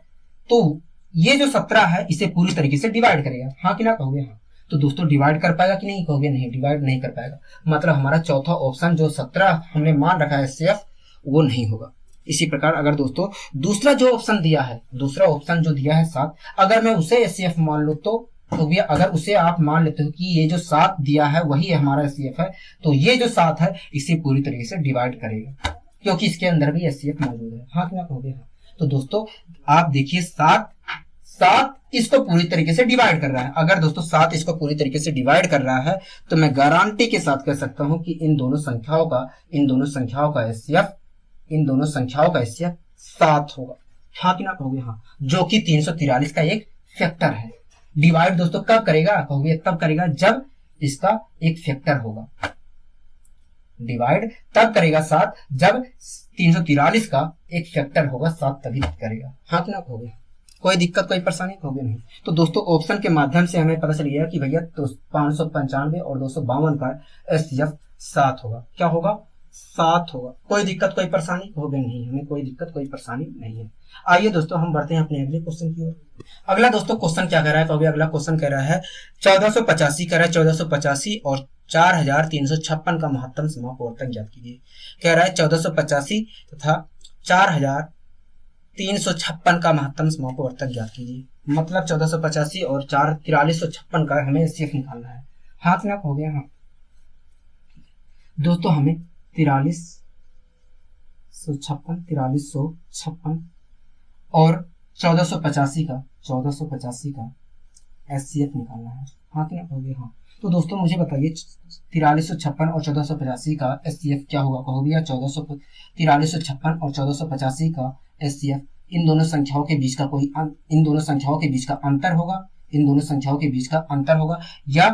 तो ये जो 17 है इसे पूरी तरीके से डिवाइड करेगा। हाँ कि ना कहोगे? हाँ, तो दोस्तों डिवाइड कर पाएगा कि नहीं, कहोगे? नहीं, डिवाइड नहीं कर पाएगा, मतलब हमारा चौथा ऑप्शन जो 17 हमने मान रखा है HCF वो नहीं होगा। इसी प्रकार अगर दोस्तों दूसरा जो ऑप्शन दिया है, दूसरा ऑप्शन जो दिया है 7, अगर मैं उसे HCF मान लूं तो भैया अगर उसे आप मान लेते हो कि ये जो 7 दिया है वही हमारा HCF है तो ये जो 7 है इसे पूरी तरीके से डिवाइड करेगा, क्योंकि इसके अंदर भी HCF मौजूद है। हाँ कि ना कहोगे? हाँ, तो दोस्तों आप देखिए 7 इसको पूरी तरीके से डिवाइड कर रहा है। अगर दोस्तों 7 इसको पूरी तरीके से डिवाइड कर रहा है तो मैं गारंटी के साथ कह सकता हूं कि इन दोनों संख्याओं का HCF 7 होगा। हाँ कि ना कहोगे? हाँ, जो कि 343 का एक फैक्टर है। डिवाइड दोस्तों कब करेगा, कहोगे? तब करेगा जब इसका एक फैक्टर होगा। डिवाइड तब करेगा 7 जब 343 का एक फैक्टर होगा, 7 तभी करेगा। हाँ कि ना कहोगे? कोई दिक्कत कोई परेशानी, कहोगे? नहीं। तो दोस्तों ऑप्शन के माध्यम से हमें पता चल गया कि भैया तो 595 और 252 का HCF 7 होगा। क्या होगा? 7 होगा। कोई दिक्कत कोई परेशानी, कहोगे? नहीं, हमें कोई दिक्कत कोई परेशानी नहीं है। आइए दोस्तों हम बढ़ते हैं अपने अगले क्वेश्चन की ओर। अगला दोस्तों क्वेश्चन क्या कह रहा है, कहोगे? अगला क्वेश्चन कह रहा है 1485 कह रहा है 1485 और 4356 का महत्तम समापवर्तक ज्ञात कीजिए। कह रहा है 1485 तथा 4356 का महत्तम समापवर्तक ज्ञात कीजिए, मतलब 1485 और 4356 का हमें HCF निकालना है। हाथ ना हो गया? हाँ दोस्तों, हमें 4356 और 1485 का HCF निकालना है। हाँ कि ना कहोगे? हाँ, तो दोस्तों मुझे बताइए 4356 और 1485 का HCF क्या होगा, कहोगे? या 4356 और 1485 का HCF इन दोनों संख्याओं के बीच का कोई इन दोनों संख्याओं के बीच का अंतर होगा, इन दोनों संख्याओं के बीच का अंतर होगा या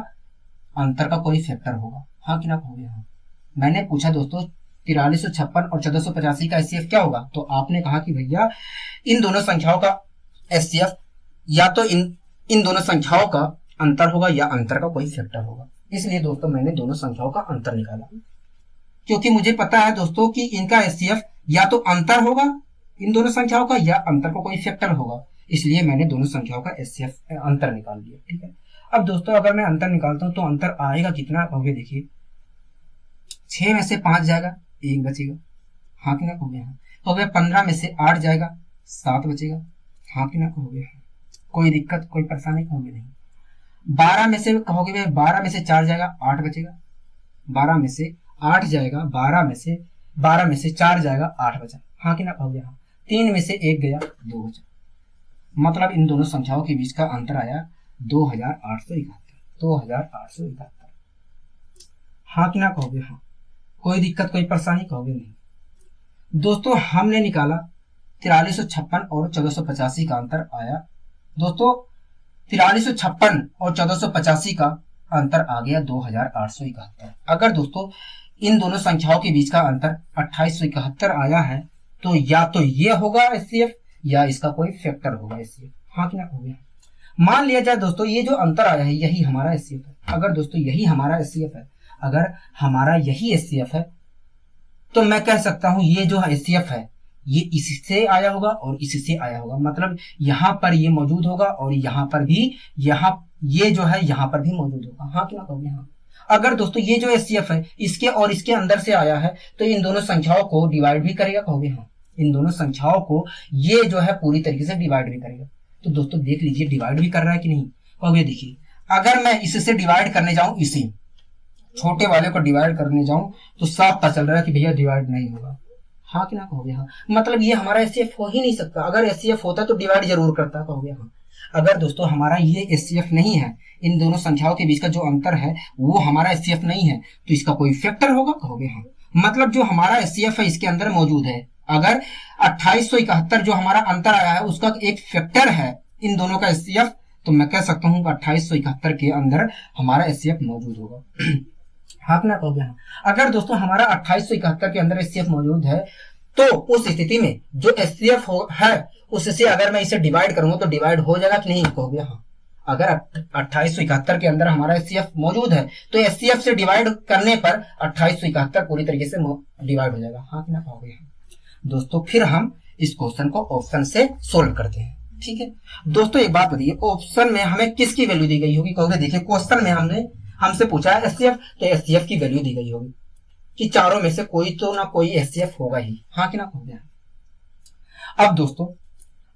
अंतर का कोई फैक्टर होगा। हाँ कि ना कहोगे? हाँ, मैंने पूछा दोस्तों 4356 और 1485 का HCF क्या होगा, तो आपने कहा कि भैया इन दोनों संख्याओं का HCF या तो इन दोनों संख्याओं का अंतर होगा या अंतर का कोई फैक्टर होगा। इसलिए दोस्तों मैंने दोनों संख्याओं का अंतर निकाला, क्योंकि मुझे पता है दोस्तों कि इनका HCF या तो अंतर होगा इन दोनों संख्याओं का या अंतर का कोई फैक्टर होगा, इसलिए मैंने दोनों संख्याओं का HCF अंतर निकाल लिया। ठीक है, अब दोस्तों अगर मैं अंतर निकालता हूं तो अंतर आएगा कितना, कहोगे? देखिए 6 में से 5 जाएगा, 1 बचेगा। हाँ कि ना कहोगे? हाँ, कहोगे 15 में से 8 जाएगा, 7 बचेगा। हाँ कि ना कहोगे? कोई दिक्कत कोई परेशानी, कहोगे? नहीं। 12 में से कहोगे 12 में से 4 जाएगा, 8 बचेगा। 12 में से 8 जाएगा, 12 में से 4 जाएगा, 8 बचा। हाँ कि ना कहोगे? हाँ, 3 में से 1 गया, 2 बचा। मतलब इन दोनों संख्याओं के बीच का अंतर आया 2871। हाँ कि ना कहोगे? हाँ, कोई दिक्कत कोई परेशानी, कहोगे? नहीं। दोस्तों हमने निकाला 4356 और 1485 का अंतर आया दोस्तों 4356 और 1485 का अंतर आ गया 2871। अगर दोस्तों इन दोनों संख्याओं के बीच का अंतर 2871 आया है तो या तो ये होगा HCF या इसका कोई फैक्टर होगा HCF। हाँ कि ना कहोगे? मान लिया जाए दोस्तों ये जो अंतर आया है यही हमारा HCF है। अगर दोस्तों यही हमारा HCF है, अगर हमारा यही HCF है तो मैं कह सकता हूं ये जो HCF है ये इससे आया होगा और इससे आया होगा, मतलब यहाँ पर ये मौजूद होगा और यहाँ पर भी, यहाँ ये जो है यहाँ पर भी मौजूद होगा। हाँ कि ना कहोगे? हाँ। अगर दोस्तों ये जो एचसीएफ है इसके और इसके अंदर से आया है तो इन दोनों संख्याओं को डिवाइड भी करेगा, कहोगे? हाँ। इन दोनों संख्याओं को ये जो है पूरी तरीके से डिवाइड भी करेगा। तो दोस्तों देख लीजिए डिवाइड भी कर रहा है कि नहीं, कहोगे? देखिए अगर मैं इससे डिवाइड करने जाऊं, इसी छोटे वाले को डिवाइड करने जाऊं तो साफ पता चल रहा है कि भैया डिवाइड नहीं होगा। हाँ कि ना कहोगे? हाँ। मतलब ये हमारा एचसीएफ हो ही नहीं सकता। अगर एचसीएफ होता तो डिवाइड जरूर करता, कहोगे? हाँ। अगर दोस्तों हमारा ये एचसीएफ नहीं है, इन दोनों संख्याओं के बीच का जो अंतर है वो हमारा एचसीएफ नहीं है, तो इसका कोई फैक्टर होगा, कहोगे? हाँ। मतलब जो हमारा एचसीएफ है इसके अंदर मौजूद है, अगर 2871 जो हमारा अंतर आया है उसका एक फैक्टर है इन दोनों का एचसीएफ, तो मैं कह सकता हूँ 2871 के अंदर हमारा एचसीएफ मौजूद होगा। हाँ ना कहोगे? हाँ। अगर दोस्तों हमारा 2871 के अंदर एचसीएफ मौजूद है तो उस स्थिति में जो एचसीएफ है उससे अगर मैं इसे डिवाइड करूंगा तो डिवाइड हो जाएगा कि नहीं, कहोगे? हाँ। अगर 2871 के अंदर हमारा एचसीएफ मौजूद है तो एचसीएफ से डिवाइड करने पर 2871 पूरी तरीके से डिवाइड हो जाएगा। हाँ कि ना कहोगे? हाँ। दोस्तों फिर हम इस क्वेश्चन को ऑप्शन से सोल्व करते हैं, ठीक है? दोस्तों एक बात बताइए, ऑप्शन में हमें किसकी वैल्यू दी गई होगी, कहोगे? देखिए क्वेश्चन में हमसे पूछा है एचसीएफ, तो एचसीएफ की वैल्यू दी गई होगी कि चारों में से कोई तो ना कोई एचसीएफ होगा ही। हाँ कि ना कहोगे? अब दोस्तों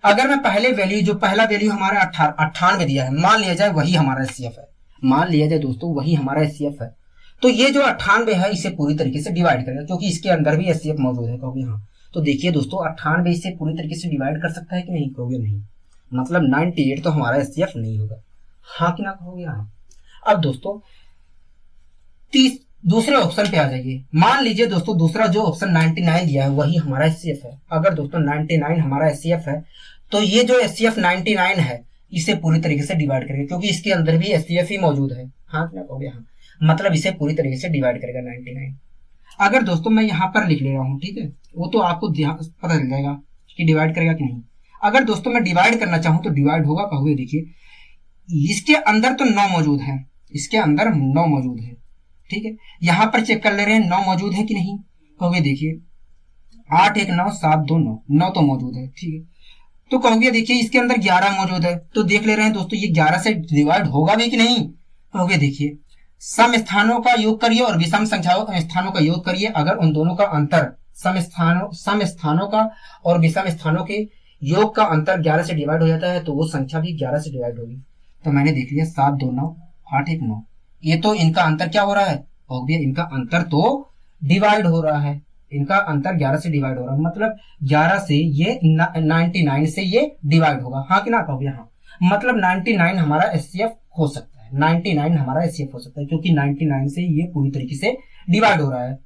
अगर मैं पहला वैल्यू हमारा 98 दिया है, मान लिया जाए वही हमारा एचसीएफ है, मान लिया जाए दोस्तों वही हमारा एचसीएफ है, तो ये जो 98 है इसे पूरी तरीके से डिवाइड करेगा क्योंकि इसके अंदर भी एचसीएफ मौजूद है, कहोगे? हाँ। तो देखिए दोस्तों 98 इसे पूरी तरीके से डिवाइड कर सकता है कि नहीं, कहोगे? नहीं। मतलब 98 तो हमारा एचसीएफ नहीं होगा। हाँ कि ना कहोगे? हाँ। अब दोस्तों दूसरे ऑप्शन पे आ जाइए। मान लीजिए दोस्तों दूसरा जो ऑप्शन 99 दिया है वही हमारा एचसीएफ है। अगर दोस्तों 99 हमारा एचसीएफ है तो ये जो एचसीएफ 99 है इसे पूरी तरीके से डिवाइड करेगा क्योंकि इसके अंदर भी एचसीएफ ही मौजूद है। हाँ कि ना कहोगे? हाँ। मतलब इसे पूरी तरीके से डिवाइड करेगा 99। अगर दोस्तों मैं यहाँ पर लिख ले रहा हूँ, ठीक है, वो तो आपको पता चल जाएगा कि डिवाइड करेगा कि नहीं। अगर दोस्तों मैं डिवाइड करना चाहूँ तो डिवाइड होगा, कहोगे? देखिए इसके अंदर तो 9 मौजूद है, इसके अंदर 9 मौजूद है, ठीक है। यहाँ पर चेक कर ले रहे हैं 9 मौजूद है कि नहीं, कहोगे? देखिए 8 1 9 7 2 9, 9 तो मौजूद है, ठीक है। तो कहोगे देखिए इसके अंदर 11 मौजूद है, तो देख ले रहे हैं दोस्तों ये 11 से डिवाइड होगा भी कि नहीं, कहोगे? देखिए सम स्थानों का योग करिए और विषम स्थानों का योग करिए। अगर उन दोनों का अंतर सम स्थानों का और विषम स्थानों के योग का अंतर 11 से डिवाइड हो जाता है तो वो संख्या भी 11 से डिवाइड होगी। तो मैंने देख लिया 7 2 9 8 1 9, ये तो इनका अंतर क्या हो रहा है, कहोगे? इनका अंतर तो डिवाइड हो रहा है, इनका अंतर 11 से डिवाइड हो रहा है, मतलब 11 से ये 99 से ये डिवाइड होगा। हाँ कि ना कहोगे? हाँ। मतलब 99 हमारा एचसीएफ हो सकता है, 99 हमारा एचसीएफ हो सकता है क्योंकि 99 से ये पूरी तरीके से डिवाइड हो रहा है।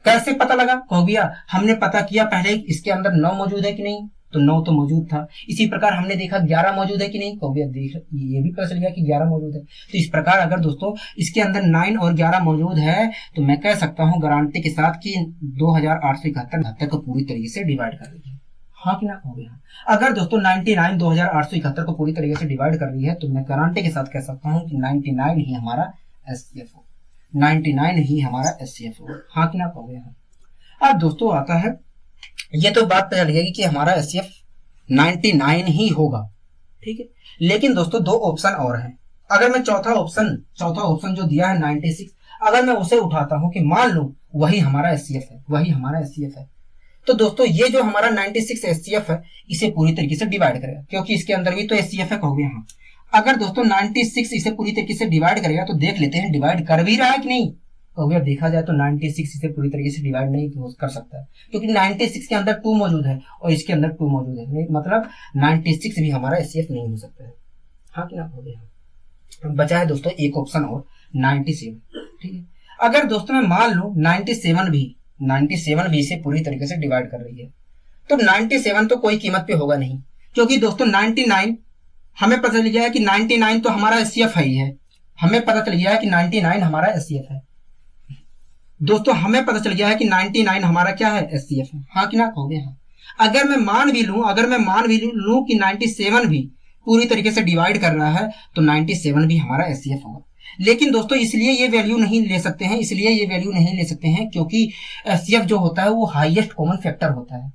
कैसे पता लगा, कहोगे? हमने पता किया पहले इसके अंदर 9 मौजूद है कि नहीं, तो 9 तो मौजूद था। इसी प्रकार हमने देखा 11 मौजूद है कि नहीं, कहोगे? देख ये भी पता चल गया कि 11 मौजूद है। तो इस प्रकार अगर दोस्तों इसके अंदर 9 और 11 मौजूद है तो मैं कह सकता हूँ गारंटी के साथ कि 2871 को पूरी तरीके से डिवाइड कर रही है। हाँ कि ना कहोगे? हाँ। अगर दोस्तों 99 2871 को पूरी तरीके से डिवाइड कर रही है तो मैं गारंटी के साथ कह सकता हूँ कि 99 ही हमारा एचसीएफ हो, 99 ही हमारा एचसीएफ हो। हाँ कि ना कहोगे? हाँ। अब दोस्तों आता है, ये तो बात पता लगेगी कि हमारा एचसीएफ 99 ही होगा, ठीक है। लेकिन दोस्तों 2 ऑप्शन और हैं। अगर मैं चौथा ऑप्शन जो दिया है 96, अगर मैं उसे उठाता हूं कि मान लूं वही हमारा एचसीएफ है, वही हमारा एचसीएफ है, तो दोस्तों ये जो हमारा 96 एचसीएफ है इसे पूरी तरीके से डिवाइड करेगा क्योंकि इसके अंदर भी तो एचसीएफ है, कहोगे? हाँ। अगर दोस्तों 96 इसे पूरी तरीके से डिवाइड करेगा तो देख लेते हैं डिवाइड कर भी रहा है कि नहीं, कहोगे? देखा जाए तो 96 इसे पूरी तरीके से डिवाइड नहीं कर सकता है क्योंकि 96 के अंदर 2 मौजूद है और इसके अंदर 2 मौजूद है, मतलब 96 भी हमारा एचसीएफ नहीं हो सकता है। हाँ कि ना कहोगे? हाँ। बचा है दोस्तों एक ऑप्शन और 97, ठीक है। अगर दोस्तों मैं मान लूं 97 भी इसे पूरी तरीके से डिवाइड कर रही है तो 97 तो कोई कीमत पे होगा नहीं क्योंकि दोस्तों 99 हमें पता चल गया है कि 99 तो हमारा एचसीएफ है ही है, हमें पता चल गया है कि 99 हमारा एचसीएफ है दोस्तों, हमें पता चल गया है कि 99 हमारा क्या है, एचसीएफ है। हाँ कि ना कहोगे? हाँ। अगर मैं मान भी लूं कि 97 भी पूरी तरीके से डिवाइड कर रहा है तो 97 भी हमारा एचसीएफ होगा। लेकिन दोस्तों इसलिए ये वैल्यू नहीं ले सकते हैं, क्योंकि एचसीएफ जो होता है वो हाईएस्ट कॉमन फैक्टर होता है।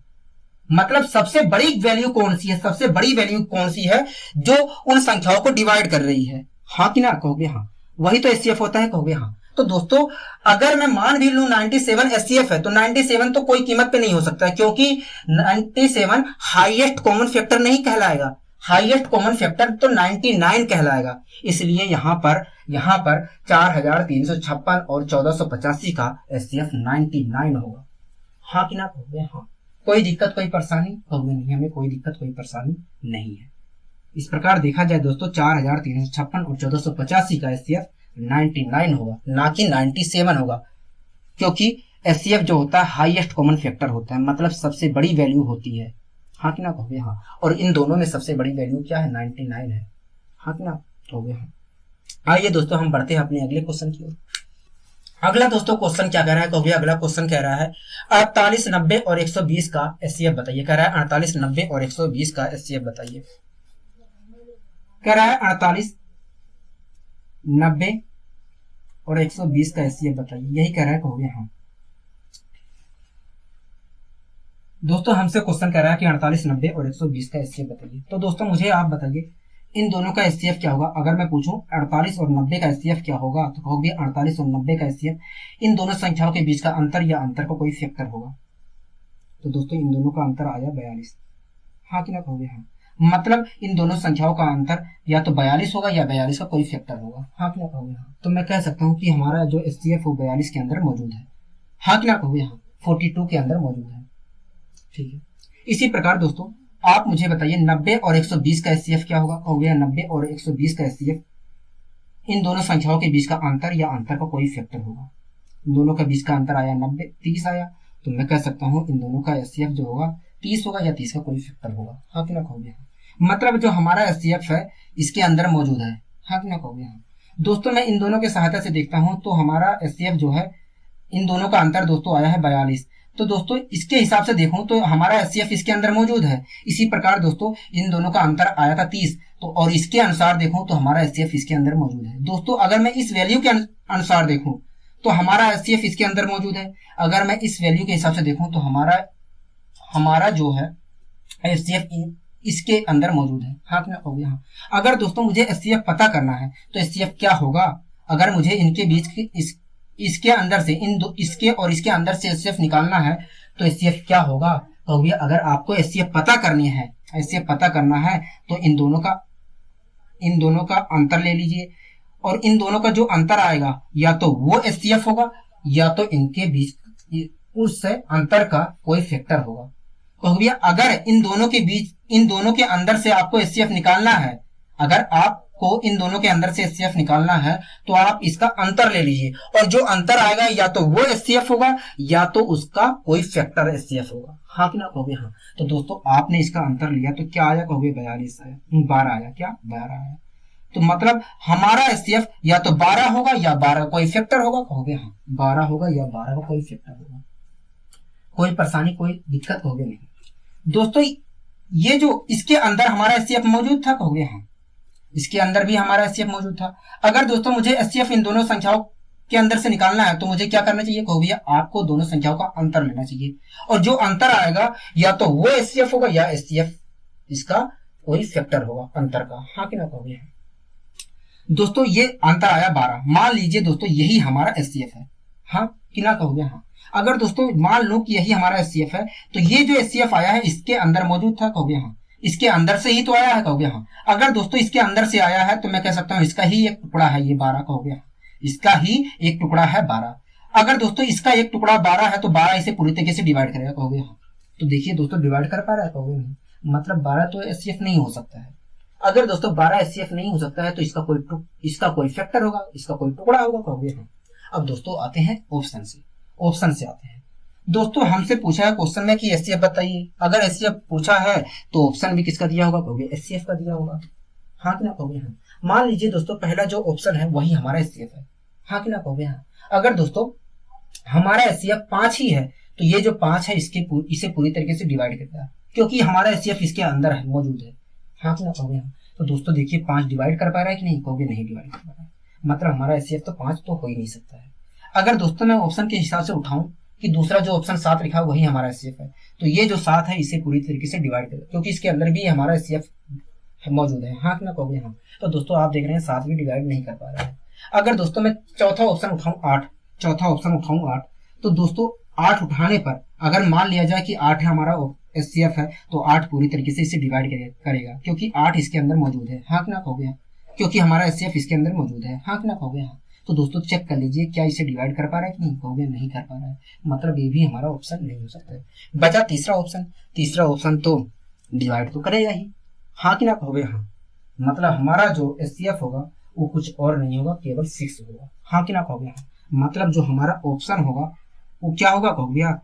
मतलब सबसे बड़ी वैल्यू कौन सी है, सबसे बड़ी वैल्यू कौन सी है जो उन संख्याओं को डिवाइड कर रही है, हाँ कि ना, कहोगे हाँ, वही तो एचसीएफ होता है, कहोगे हाँ। तो दोस्तों अगर मैं मान भी लूं 97 एचसीएफ है, तो 97 तो कोई कीमत पे नहीं हो सकता, क्योंकि 97 हाईएस्ट कॉमन फैक्टर नहीं कहलाएगा, हाईएस्ट कॉमन फैक्टर तो 99 कहलाएगा। इसलिए यहां पर 4356 और 1485 का एचसीएफ 99 होगा, हाँ कि ना, कहोगे हाँ। कोई दिक्कत कोई परेशानी, कहोगे नहीं, हमें कोई दिक्कत कोई परेशानी नहीं है। इस प्रकार देखा जाए दोस्तों 4356 और 1485 का एचसीएफ 99 होगा, ना कि 97 होगा, क्योंकि एचसीएफ जो होता है हाईएस्ट कॉमन फैक्टर होता है, मतलब सबसे बड़ी वैल्यू होती है, हाँ कि ना, कहोगे हाँ। और इन दोनों में सबसे बड़ी वैल्यू क्या है, 99 है, हाँ कि ना, कहोगे हाँ। आइए दोस्तों हम बढ़ते हैं अपने अगले क्वेश्चन की ओर। अगला दोस्तों क्वेश्चन क्या कह रहा है, कहोगे अगला क्वेश्चन कह रहा है 48, 90 और 120 का एचसीएफ बताइए। कह रहा है 48, 90 और 120 का एचसीएफ बताइए। कह रहा है 48, 90 और 120 का एचसीएफ बताइए, यही कह रहा है, कहोगे हाँ। दोस्तों हमसे क्वेश्चन कह रहा है कि 48, 90 और 120 का एचसीएफ बताइए। तो दोस्तों मुझे आप बताइए इन दोनों का एचसीएफ क्या होगा। अगर मैं पूछूं 48 और 90 का एचसीएफ क्या होगा, तो कहोगे 48 और 90 का एचसीएफ इन दोनों संख्याओं के बीच का अंतर या अंतर का कोई फैक्टर होगा। तो दोस्तों इन दोनों का अंतर आया 42, हाँ कि ना, कहोगे हाँ। मतलब इन दोनों संख्याओं का अंतर या तो 42 होगा या 42 का कोई फैक्टर होगा, हाँ कि ना, कहोगे हाँ। तो मैं कह सकता हूँ कि हमारा जो एचसीएफ वो 42 के अंदर मौजूद है, हाँ कि ना, कहोगे हाँ। 42 के अंदर मौजूद है, ठीक है। इसी प्रकार दोस्तों आप मुझे बताइए 90 और 120 का एचसीएफ क्या होगा। हो गया 90 और 120 का एचसीएफ, इन दोनों संख्याओं के बीच का अंतर या अंतर का कोई फैक्टर होगा। इन दोनों के बीच का अंतर आया 90, 30 आया, तो मैं कह सकता हूँ इन दोनों का एचसीएफ जो होगा 30 होगा या 30 का कोई फैक्टर होगा, हाँ कि ना, कहोगे हाँ। मतलब जो हमारा एचसीएफ है इसके अंदर मौजूद है, हाँ कि ना, कहोगे हाँ। दोस्तों मैं इन दोनों की सहायता से देखता हूँ तो हमारा एचसीएफ जो है इन दोनों का अंतर दोस्तों आया है 42। तो दोस्तों इसके हिसाब से देखूं तो हमारा एचसीएफ इसके अंदर मौजूद है। इसी प्रकार दोस्तों इन दोनों का अंतर आया था 30, तो और इसके अनुसार देखूं तो हमारा एचसीएफ इसके अंदर मौजूद है। दोस्तों अगर मैं इस वैल्यू के अनुसार देखूं तो हमारा एचसीएफ इसके अंदर मौजूद है। अगर मैं इस वैल्यू के हिसाब से देखूं तो हमारा जो है एचसीएफ इसके अंदर मौजूद है, हाँ कि ना, कहोगे हाँ। अगर दोस्तों मुझे एचसीएफ पता करना है तो एचसीएफ क्या होगा, अगर मुझे इनके बीच की इसके अंदर से इसके और इसके अंदर से एचसीएफ निकालना है तो एचसीएफ क्या होगा, कहोगे अगर आपको एचसीएफ पता करनी है, एचसीएफ पता करना है तो इन दोनों का अंतर ले लीजिए, और इन दोनों का जो अंतर आएगा या तो वो एचसीएफ होगा या तो इनके बीच उससे अंतर का कोई फैक्टर होगा। कहोगे अगर इन दोनों के अंदर से आपको एचसीएफ निकालना है, अगर आपको इन दोनों के अंदर से एचसीएफ निकालना है तो आप इसका अंतर ले लीजिए, और जो अंतर आएगा या तो वो एचसीएफ होगा या तो उसका कोई फैक्टर एचसीएफ होगा, हाँ कि ना, कहोगे हाँ। तो दोस्तों आपने इसका अंतर लिया तो क्या आया, कहोगे 42 आया, 12 आया, क्या 12 आया। तो मतलब हमारा एचसीएफ या तो 12 होगा या 12 कोई फैक्टर होगा, कहोगे हाँ 12 होगा या 12 का कोई फैक्टर होगा। कोई परेशानी कोई दिक्कत, कहोगे नहीं। दोस्तों ये जो इसके अंदर हमारा एचसीएफ मौजूद था, कहोगे हाँ, इसके अंदर भी हमारा एचसीएफ मौजूद था। अगर दोस्तों मुझे एचसीएफ इन दोनों संख्याओं के अंदर से निकालना है तो मुझे क्या करना चाहिए, कहोगे आपको दोनों संख्याओं का अंतर लेना चाहिए, और जो अंतर आएगा या तो वो एचसीएफ होगा या एचसीएफ इसका कोई फैक्टर होगा अंतर का, हाँ कि ना, कहोगे। दोस्तों ये अंतर आया 12, मान लीजिए दोस्तों यही हमारा एचसीएफ है, हाँ कि ना, कहोगे हाँ। अगर दोस्तों मान लो कि यही हमारा एचसीएफ है तो ये जो एचसीएफ आया है इसके अंदर मौजूद था, कहोगे हाँ, इसके अंदर से ही तो आया है, कहोगे हाँ। अगर दोस्तों इसके अंदर से आया है तो मैं कह सकता हूं इसका ही एक टुकड़ा है ये 12, कहोगे हाँ, इसका ही एक टुकड़ा है 12। अगर दोस्तों इसका एक टुकड़ा 12 है तो 12 इसे पूरी तरीके से डिवाइड करेगा, कहोगे हाँ। तो देखिए दोस्तों डिवाइड कर पा रहा है, कहोगे नहीं, मतलब 12 तो एचसीएफ नहीं हो सकता है। अगर दोस्तों 12 एचसीएफ नहीं हो सकता है तो इसका कोई फैक्टर होगा, इसका कोई टुकड़ा होगा, कहोगे हाँ। अब दोस्तों आते हैं ऑप्शन से आते हैं। दोस्तों हमसे पूछा है क्वेश्चन में कि एचसीएफ बताइए। अगर एचसीएफ पूछा है तो ऑप्शन भी किसका दिया होगा, कहोगे एचसीएफ का दिया होगा, हाँ कि ना, कहोगे हाँ। मान लीजिए दोस्तों पहला जो ऑप्शन है वही हमारा एचसीएफ है, हाँ कि ना, कहोगे हाँ। अगर दोस्तों हमारा एचसीएफ 5 ही है तो ये जो 5 है इसे पूरी तरीके से डिवाइड करता है, क्योंकि हमारा एचसीएफ इसके अंदर है मौजूद है, हाँ कि ना, कहोगे हाँ। तो दोस्तों देखिए 5 डिवाइड कर पा रहा है कि नहीं, कहोगे नहीं डिवाइड कर पा रहा है, मतलब हमारा एचसीएफ तो 5 तो हो ही नहीं सकता है। अगर दोस्तों मैं ऑप्शन के हिसाब से उठाऊं कि दूसरा जो ऑप्शन 7 लिखा है वही हमारा एचसीएफ है। तो ये जो 7 है इसे पूरी तरीके से डिवाइड करें, क्योंकि इसके अंदर भी हमारा एचसीएफ मौजूद है। हाँ कि ना कहोगे हाँ। तो दोस्तों आप देख रहे हैं 7 भी डिवाइड नहीं कर पा रहे हैं। अगर दोस्तों मैं चौथा ऑप्शन उठाऊं 8, चौथा ऑप्शन उठाऊं 8, तो दोस्तों 8 उठाने पर अगर मान लिया जाए कि 8 है हमारा एचसीएफ है, तो 8 पूरी तरीके से इसे डिवाइड करेगा, क्योंकि 8 इसके अंदर मौजूद है। हाँ कि ना कहोगे हाँ, क्योंकि हमारा एचसीएफ इसके अंदर मौजूद है। हाँ कि ना कहोगे हाँ। तो दोस्तों चेक कर लीजिए क्या इसे डिवाइड कर पा रहा है कि नहीं, कहोगे नहीं कर पा रहा है, मतलब ये भी हमारा ऑप्शन नहीं हो सकता है। बचा तीसरा ऑप्शन, तीसरा ऑप्शन तो डिवाइड तो करेगा ही। हाँ कि ना कहोगे हाँ, मतलब हमारा जो एचसीएफ होगा वो कुछ और नहीं होगा, केवल 6 होगा। हाँ कि ना कहोगे हाँ, मतलब जो हमारा ऑप्शन होगा वो क्या होगा कहोगे यार,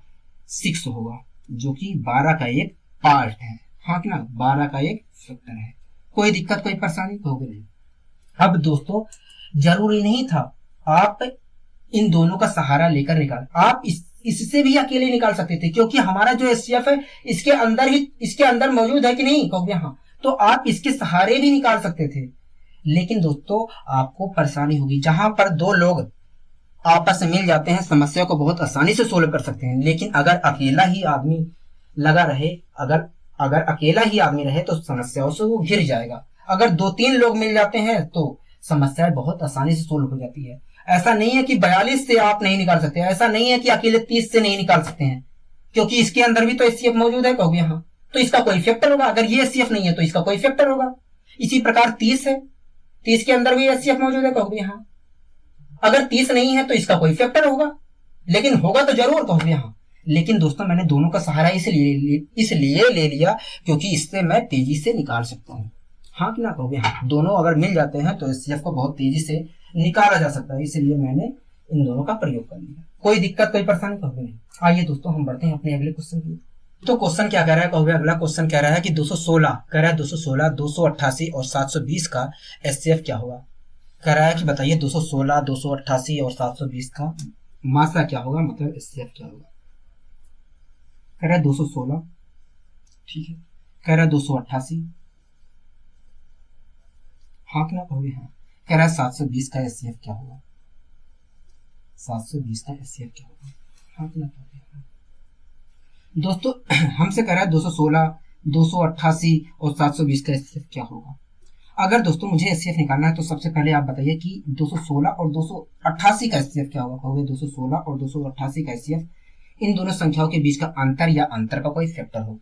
6 होगा, जो कि 12 का एक पार्ट है। हाँ कि ना, 12 का एक फैक्टर है। कोई दिक्कत कोई परेशानी कहोगे नहीं। अब दोस्तों जरूरी नहीं था आप इन दोनों का सहारा लेकर निकाल, आप इससे भी अकेले निकाल सकते थे, क्योंकि हमारा जो एचसीएफ है इसके अंदर मौजूद है कि नहीं कहोगे हाँ। तो आप इसके सहारे भी निकाल सकते थे, लेकिन दोस्तों आपको परेशानी होगी। जहां पर दो लोग आपस में मिल जाते हैं समस्या को बहुत आसानी से सोल्व कर सकते हैं, लेकिन अगर अकेला ही आदमी लगा रहे, अगर अकेला ही आदमी रहे तो समस्याओं से वो घिर जाएगा। अगर 2-3 लोग मिल जाते हैं तो समस्याएं बहुत आसानी से सोल्व हो जाती है। ऐसा नहीं है कि 42 से आप नहीं निकाल सकते, ऐसा नहीं है कि अकेले 30 से नहीं निकाल सकते हैं, क्योंकि इसके अंदर भी तो एचसीएफ मौजूद है कहोगे हाँ। तो इसका कोई फैक्टर होगा, अगर ये एचसीएफ नहीं है तो इसका कोई फैक्टर होगा। इसी प्रकार 30 है, 30 के अंदर भी एचसीएफ मौजूद है कहोगे हाँ। अगर 30 नहीं है तो इसका कोई फैक्टर होगा, लेकिन होगा तो जरूर कहोगे हाँ। लेकिन दोस्तों मैंने दोनों का सहारा इसलिए ले लिया क्योंकि इससे मैं तेजी से निकाल सकता हूँ। हाँ कि ना कहोगे हाँ, दोनों अगर मिल जाते हैं तो एचसीएफ को बहुत तेजी से निकाला जा सकता है, इसलिए मैंने इन दोनों का प्रयोग कर लिया। कोई दिक्कत कोई परेशानी कहोगे नहीं। आइए दोस्तों हम बढ़ते हैं अपने अगले क्वेश्चन की। तो क्वेश्चन क्या कह रहा है कहोगे, अगला क्वेश्चन कह रहा है कि 216 कह रहा है 216, 288 और 720 का एचसीएफ क्या होगा। कह रहा है कि बताइए 216, 288 और 720 का मात्रा क्या होगा, मतलब एचसीएफ क्या होगा। कह रहा है 216, ठीक है, कह रहा है 288, हाँ कि ना कहोगे हाँ। कह रहा है 720 का एचसीएफ क्या होगा, 720 का एचसीएफ क्या होगा, हाँ कि ना कहोगे हाँ। दोस्तों हमसे कह रहा है 216, 288 और 720 का एचसीएफ क्या होगा। अगर दोस्तों मुझे एचसीएफ निकालना है तो सबसे पहले आप बताइए कि 216 और 288 का एचसीएफ क्या होगा। कहोगे 216 और 288 का एचसीएफ इन दोनों संख्याओं के बीच का अंतर या अंतर का कोई फैक्टर हो।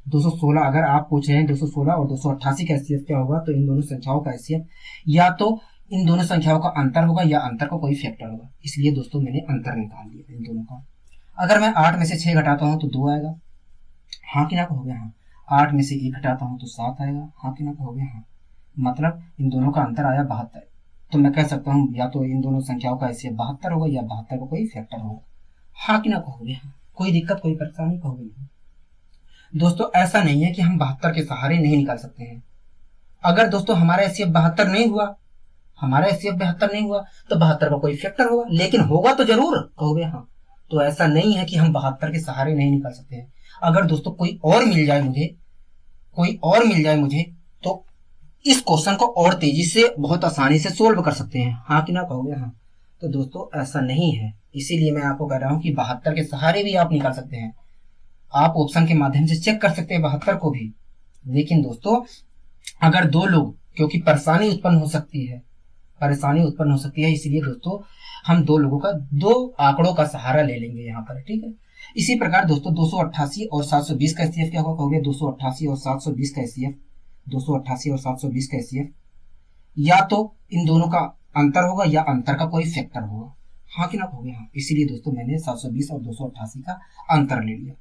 216 अगर आप पूछ रहे हैं 216 और 288 का एचसीएफ क्या होगा, तो इन दोनों संख्याओं का एचसीएफ या तो इन दोनों संख्याओं का अंतर होगा या अंतर का कोई फैक्टर होगा। इसलिए दोस्तों मैंने अंतर निकाल लिया इन दोनों का। अगर मैं 8 में से 6 घटाता हूँ तो 2 आएगा, हाँ कि ना कहोगे हाँ। 8 में से 1 घटाता हूँ तो 7 आएगा, हाँ कि ना कहोगे हाँ। मतलब इन दोनों का अंतर आया 72। तो मैं कह सकता हूँ या तो इन दोनों संख्याओं का एचसीएफ 72 होगा या 72 का कोई फैक्टर होगा। हाँ कि ना कहोगे हाँ। कोई दिक्कत कोई परेशानी कहोगे नहीं। दोस्तों ऐसा नहीं है कि हम 72 के सहारे नहीं निकाल सकते हैं। अगर दोस्तों हमारा एचसीएफ 72 नहीं हुआ, हमारा एचसीएफ 72 नहीं हुआ तो 72 का कोई फैक्टर होगा, लेकिन होगा तो जरूर कहोगे हाँ। तो ऐसा नहीं है कि हम 72 के सहारे नहीं निकाल सकते हैं। अगर दोस्तों कोई और मिल जाए मुझे तो इस क्वेश्चन को और तेजी से बहुत आसानी से सोल्व कर सकते हैं। हाँ कि ना कहोगे हाँ। तो दोस्तों ऐसा नहीं है, इसीलिए मैं आपको कह रहा हूँ कि 72 के सहारे भी आप निकाल सकते हैं। आप ऑप्शन के माध्यम से चेक कर सकते हैं 72 को भी। लेकिन दोस्तों अगर 2 लोग, क्योंकि परेशानी उत्पन्न हो सकती है, इसलिए दोस्तों हम 2 लोगों का 2 आंकड़ों का सहारा ले लेंगे यहाँ पर, ठीक है। इसी प्रकार दोस्तों 288 और 720 का एचसीएफ क्या होगा कहोगे। 288 और 720 का एचसीएफ, 288 और 720 का एचसीएफ या तो इन दोनों का अंतर होगा या अंतर का कोई फैक्टर होगा। हाँ कि ना कहोगे हाँ। इसीलिए दोस्तों मैंने 720 और 288 का अंतर ले लिया।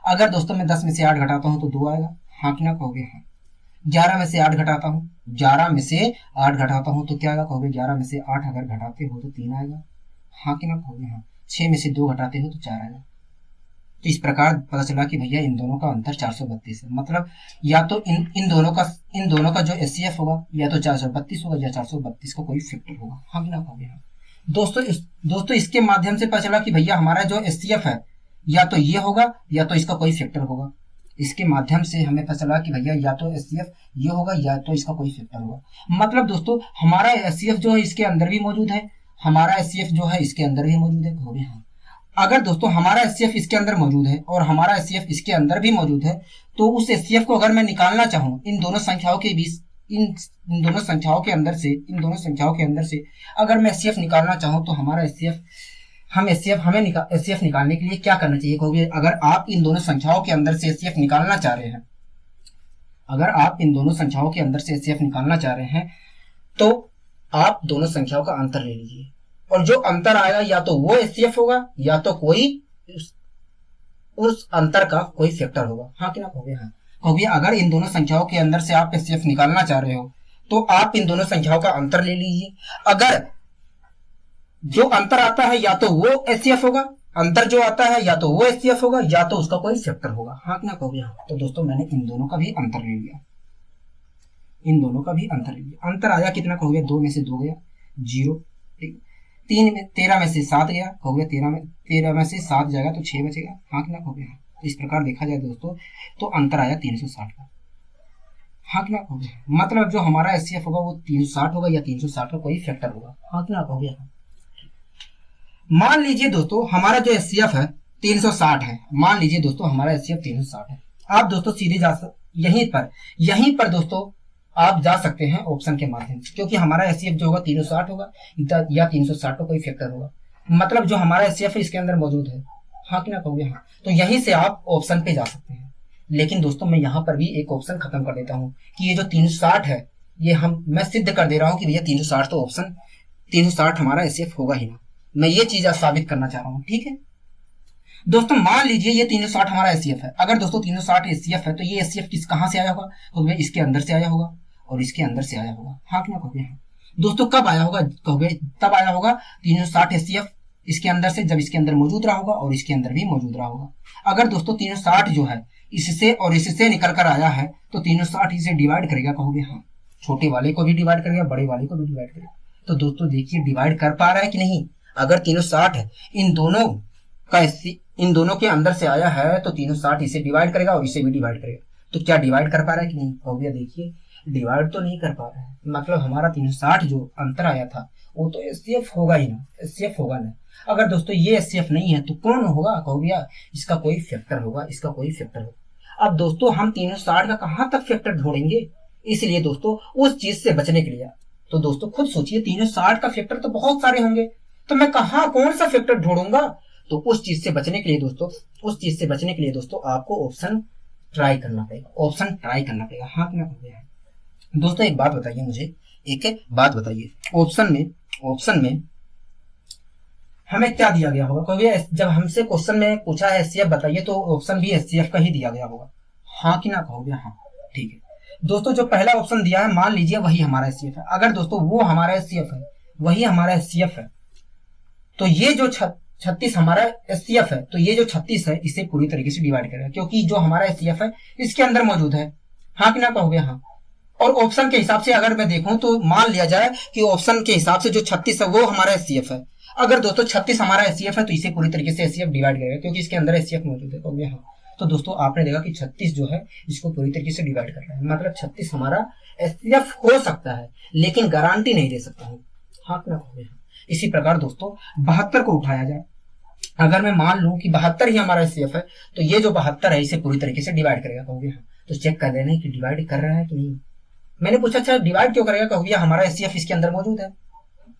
अगर दोस्तों मैं 10 में से 8 घटाता हूँ तो 2 आएगा, हाँ कि ना कहोगे हाँ। 11 में से 8 घटाता हूँ, 11 में से 8 घटाता हूँ तो क्या आएगा कहोगे। 11 में से 8 अगर घटाते हो तो 3 आएगा, हाँ कि ना कहोगे हाँ। 6 में से 2 घटाते हो तो 4 आएगा। तो इस प्रकार पता चला कि भैया इन दोनों का अंतर 432 है। मतलब या तो इन दोनों का जो एचसीएफ होगा या तो 432 होगा या 432 का कोई फैक्टर होगा। हाँ कि ना कहोगे हाँ। दोस्तों इसके माध्यम से पता चला कि भैया हमारा जो एचसीएफ है या तो ये होगा या तो इसका कोई फैक्टर होगा। इसके माध्यम से हमें पता चला कि भैया या तो एचसीएफ ये होगा या तो इसका कोई फैक्टर होगा। मतलब दोस्तों हमारा एचसीएफ जो है इसके अंदर भी मौजूद है, हमारा एचसीएफ जो है इसके अंदर भी मौजूद है कहोगे हाँ। अगर दोस्तों हमारा एचसीएफ इसके अंदर मौजूद है और हमारा एचसीएफ इसके अंदर भी मौजूद है, तो उस एचसीएफ को अगर मैं निकालना चाहूं इन दोनों संख्याओं के बीच, इन दोनों संख्याओं के अंदर से अगर मैं एचसीएफ निकालना चाहूं तो हमारा एचसीएफ हमें एचसीएफ निकालने के लिए क्या करना चाहिए? क्योंकि अगर आप इन दोनों संख्याओं के अंदर से एचसीएफ निकालना चाह रहे हैं, अगर आप इन दोनों संख्याओं के अंदर से एचसीएफ निकालना चाह रहे हैं तो आप दोनों संख्याओं का अंतर ले लीजिए, और जो अंतर आएगा या तो वो एचसीएफ होगा या तो कोई उस अंतर का कोई फैक्टर होगा। हाँ कि ना कहोगे? हाँ। कहोगे अगर इन दोनों संख्याओं के अंदर से आप एचसीएफ निकालना चाह रहे हो तो आप इन दोनों संख्याओं का अंतर ले लीजिए। अगर जो अंतर आता है या तो वो एचसीएफ होगा, अंतर जो आता है या तो वो एचसीएफ होगा या तो उसका कोई फैक्टर होगा। हाँ कि ना कहोगे? हाँ। तो दोस्तों मैंने इन दोनों का भी अंतर ले लिया, इन दोनों का भी अंतर ले लिया। अंतर आया कितना? कहोगे 2 में से 2 गया 0, 13 में से 7 गया, कहोगे 13 में से 7 जाएगा तो 6 बचेगा। हाँ कि ना कहोगे? हाँ। तो इस प्रकार देखा जाए दोस्तों तो अंतर आया 360 का। हाँ कि ना कहोगे? मतलब जो हमारा एचसीएफ होगा वो 360 होगा या 360 का कोई फैक्टर होगा। हाँ कि ना कहोगे? हाँ। मान लीजिए दोस्तों हमारा जो एचसीएफ है 360 है, मान लीजिए दोस्तों हमारा एचसीएफ 360 है। आप दोस्तों सीधे यहीं पर दोस्तों आप जा सकते हैं ऑप्शन के माध्यम से, क्योंकि हमारा एचसीएफ जो होगा 360 होगा या 360 का कोई फैक्टर होगा, मतलब जो हमारा एचसीएफ है इसके अंदर मौजूद है। हाँ कि ना कहोगे? हाँ। तो यहीं से आप ऑप्शन पे जा सकते हैं। लेकिन दोस्तों मैं यहाँ पर भी एक ऑप्शन खत्म कर देता हूँ कि ये जो 360 है ये मैं सिद्ध कर दे रहा हूँ कि भैया 360 तो ऑप्शन 360 हमारा एचसीएफ होगा ही ना। मैं ये चीज साबित करना चाह रहा हूँ। ठीक है दोस्तों, मान लीजिए ये 360 हमारा एचसीएफ है। अगर दोस्तों 360 एचसीएफ है तो ये एचसीएफ कहाँ से आया होगा? तो भैया इसके अंदर से आया होगा और इसके अंदर से आया होगा। हाँ कि ना कहोगे? हाँ। दोस्तों कब आया होगा? कहोगे तब आया होगा 360 एचसीएफ इसके अंदर से जब इसके अंदर मौजूद रहा होगा और इसके अंदर भी मौजूद रहा होगा। अगर दोस्तों 360 जो है इससे और इससे निकल कर आया है तो 360 इसे डिवाइड करेगा। कहोगे हाँ। छोटे वाले को भी डिवाइड करेगा, बड़े वाले को भी डिवाइड करेगा। तो दोस्तों देखिए डिवाइड कर पा रहा है कि नहीं? अगर 360 है इन दोनों के अंदर से आया है तो 360 इसे डिवाइड करेगा और इसे भी डिवाइड करेगा। तो क्या डिवाइड कर पा रहा है कि नहीं? कहोगे देखिए डिवाइड तो नहीं कर पा रहा है, मतलब हमारा 360 जो अंतर आया था वो तो एचसीएफ होगा ही ना, एचसीएफ होगा ना। अगर दोस्तों ये एचसीएफ नहीं है तो कौन होगा? कहोगे इसका कोई फैक्टर होगा, इसका कोई फैक्टर होगा। अब दोस्तों हम 360 का कहां तक फैक्टर ढूंढेंगे? इसलिए दोस्तों उस चीज से बचने के लिए तो दोस्तों खुद सोचिए 360 का फैक्टर तो बहुत सारे होंगे, तो मैं कौन सा फैक्टर ढूंढूंगा? तो उस चीज से बचने के लिए दोस्तों आपको ऑप्शन ट्राई करना पड़ेगा। हाँ कि ना कहोगे? दोस्तों एक बात बताइए मुझे, ऑप्शन में हमें क्या दिया गया होगा? कहोगे जब हमसे क्वेश्चन में पूछा है एचसीएफ बताइए तो ऑप्शन भी एचसीएफ का ही दिया गया होगा। हाँ कि ना कहोगे? हाँ। ठीक है दोस्तों, जो पहला ऑप्शन दिया है मान लीजिए वही हमारा एचसीएफ है। अगर दोस्तों वो हमारा एचसीएफ है, वही हमारा एचसीएफ है, तो ये जो 36 हमारा एचसीएफ है तो ये जो 36 है इसे पूरी तरीके से डिवाइड करेगा, क्योंकि जो हमारा एचसीएफ है इसके अंदर मौजूद है। हाँ कि ना कहोगे? हाँ। और ऑप्शन के हिसाब से अगर मैं देखूं तो मान लिया जाए कि ऑप्शन के हिसाब से जो 36 है वो हमारा एचसीएफ है। अगर दोस्तों 36 हमारा एचसीएफ है तो इसे पूरी तरीके से एचसीएफ डिवाइड करेगा, क्योंकि इसके अंदर एचसीएफ मौजूद है। कहोगे हाँ। तो दोस्तों आपने देखा कि 36 जो है इसको पूरी तरीके से डिवाइड कर रहा है, मतलब 36 हमारा एचसीएफ हो सकता है लेकिन गारंटी नहीं दे सकता हूँ। हाँ कि ना कहोगे? हाँ। इसी प्रकार दोस्तों 72 को उठाया जाए, अगर मैं मान लूं कि 72 ही हमारा एचसीएफ है तो ये जो 72 है इसे पूरी तरीके से डिवाइड करेगा। कहोगे हाँ। तो चेक कर लेना कि डिवाइड कर रहा है कि नहीं। मैंने पूछा अच्छा डिवाइड क्यों करेगा? कहोगे हमारा एचसीएफ इसके अंदर मौजूद है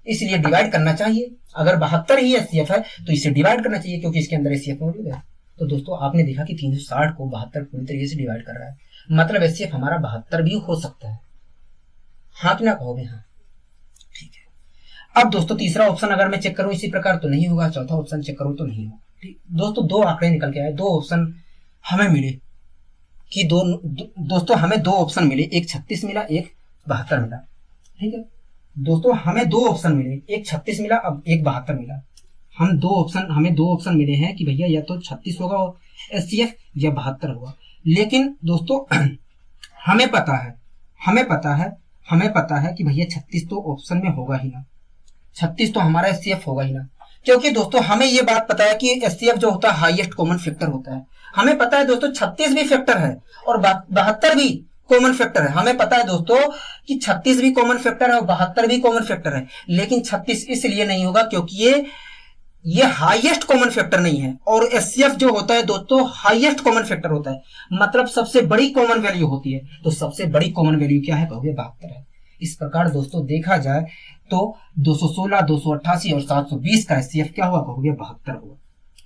इसलिए डिवाइड करना चाहिए। अगर 72 ही एचसीएफ है तो इसे डिवाइड करना चाहिए क्योंकि इसके अंदर एचसीएफ मौजूद है। तो दोस्तों आपने देखा कि 360 को 72 पूरी तरीके से डिवाइड कर रहा है, मतलब एचसीएफ हमारा 72 भी हो सकता है। हाँ कि ना कहोगे? हाँ। ठीक है। अब दोस्तों तीसरा ऑप्शन अगर मैं चेक करूं इसी प्रकार तो नहीं होगा, चौथा ऑप्शन चेक करूं तो नहीं होगा। ठीक दोस्तों, 2 आंकड़े निकल के आए, 2 ऑप्शन हमें मिले कि दोस्तों हमें 2 ऑप्शन मिले, एक 36 मिला, एक 72 मिला। ठीक है दोस्तों, हमें 2 ऑप्शन मिले, एक 36 मिला, अब एक 72 मिला। हमें 2 ऑप्शन मिले हैं कि भैया या तो 36 होगा एचसीएफ या 72 होगा। लेकिन दोस्तों हमें पता है कि भैया 36 तो ऑप्शन में होगा ही ना, 36 तो हमारा एचसीएफ होगा ही ना, क्योंकि दोस्तों हमें ये बात पता है कि एचसीएफ जो होता है हाईएस्ट कॉमन फैक्टर होता है। हमें पता है दोस्तों 36 भी फैक्टर है और 72 भी कॉमन फैक्टर है। हमें पता है दोस्तों कि 36 भी कॉमन फैक्टर है और 72 भी कॉमन फैक्टर है, लेकिन 36 इसलिए नहीं होगा क्योंकि ये हाईएस्ट कॉमन फैक्टर नहीं है, और एचसीएफ जो होता है दोस्तों हाईएस्ट कॉमन फैक्टर होता है, मतलब सबसे बड़ी कॉमन वैल्यू होती है। तो सबसे बड़ी कॉमन वैल्यू क्या है, कहोगे 72 है। इस प्रकार दोस्तों देखा जाए तो 216, 288 और 720 का एचसीएफ क्या हुआ, कहोगे 72 होगा।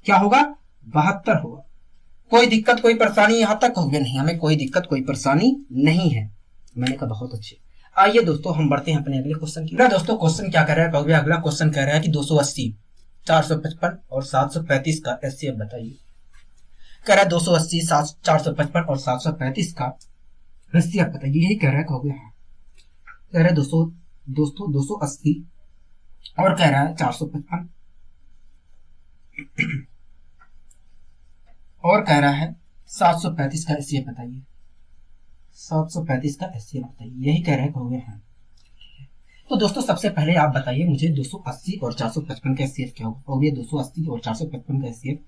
क्या होगा, 72 होगा। कोई दिक्कत कोई परेशानी यहां तक, कहोगे नहीं हमें कोई दिक्कत कोई परेशानी नहीं है। मैंने कहा बहुत अच्छे। आइए दोस्तों हम बढ़ते हैं अपने अगले क्वेश्चन की। दोस्तों क्वेश्चन क्या कह रहा है, कहोगे अगला क्वेश्चन कह रहा है कि 280, 455 और 735 का एचसीएफ बताइए। कह रहा है 280, 455 और 735 का एचसीएफ बताइए, यही कह रहा है, कहोगे हाँ। कह रहा है 280 और कह रहा है 455 और कह रहा है 735 का एचसीएफ बताइए। 735 का एचसीएफ बताइए, यही कह रहे हैं, कहोगे हाँ। तो दोस्तों सबसे पहले आप बताइए मुझे 280 और 455 का एचसीएफ क्या होगा। कहोगे 280 और 455 का एचसीएफ,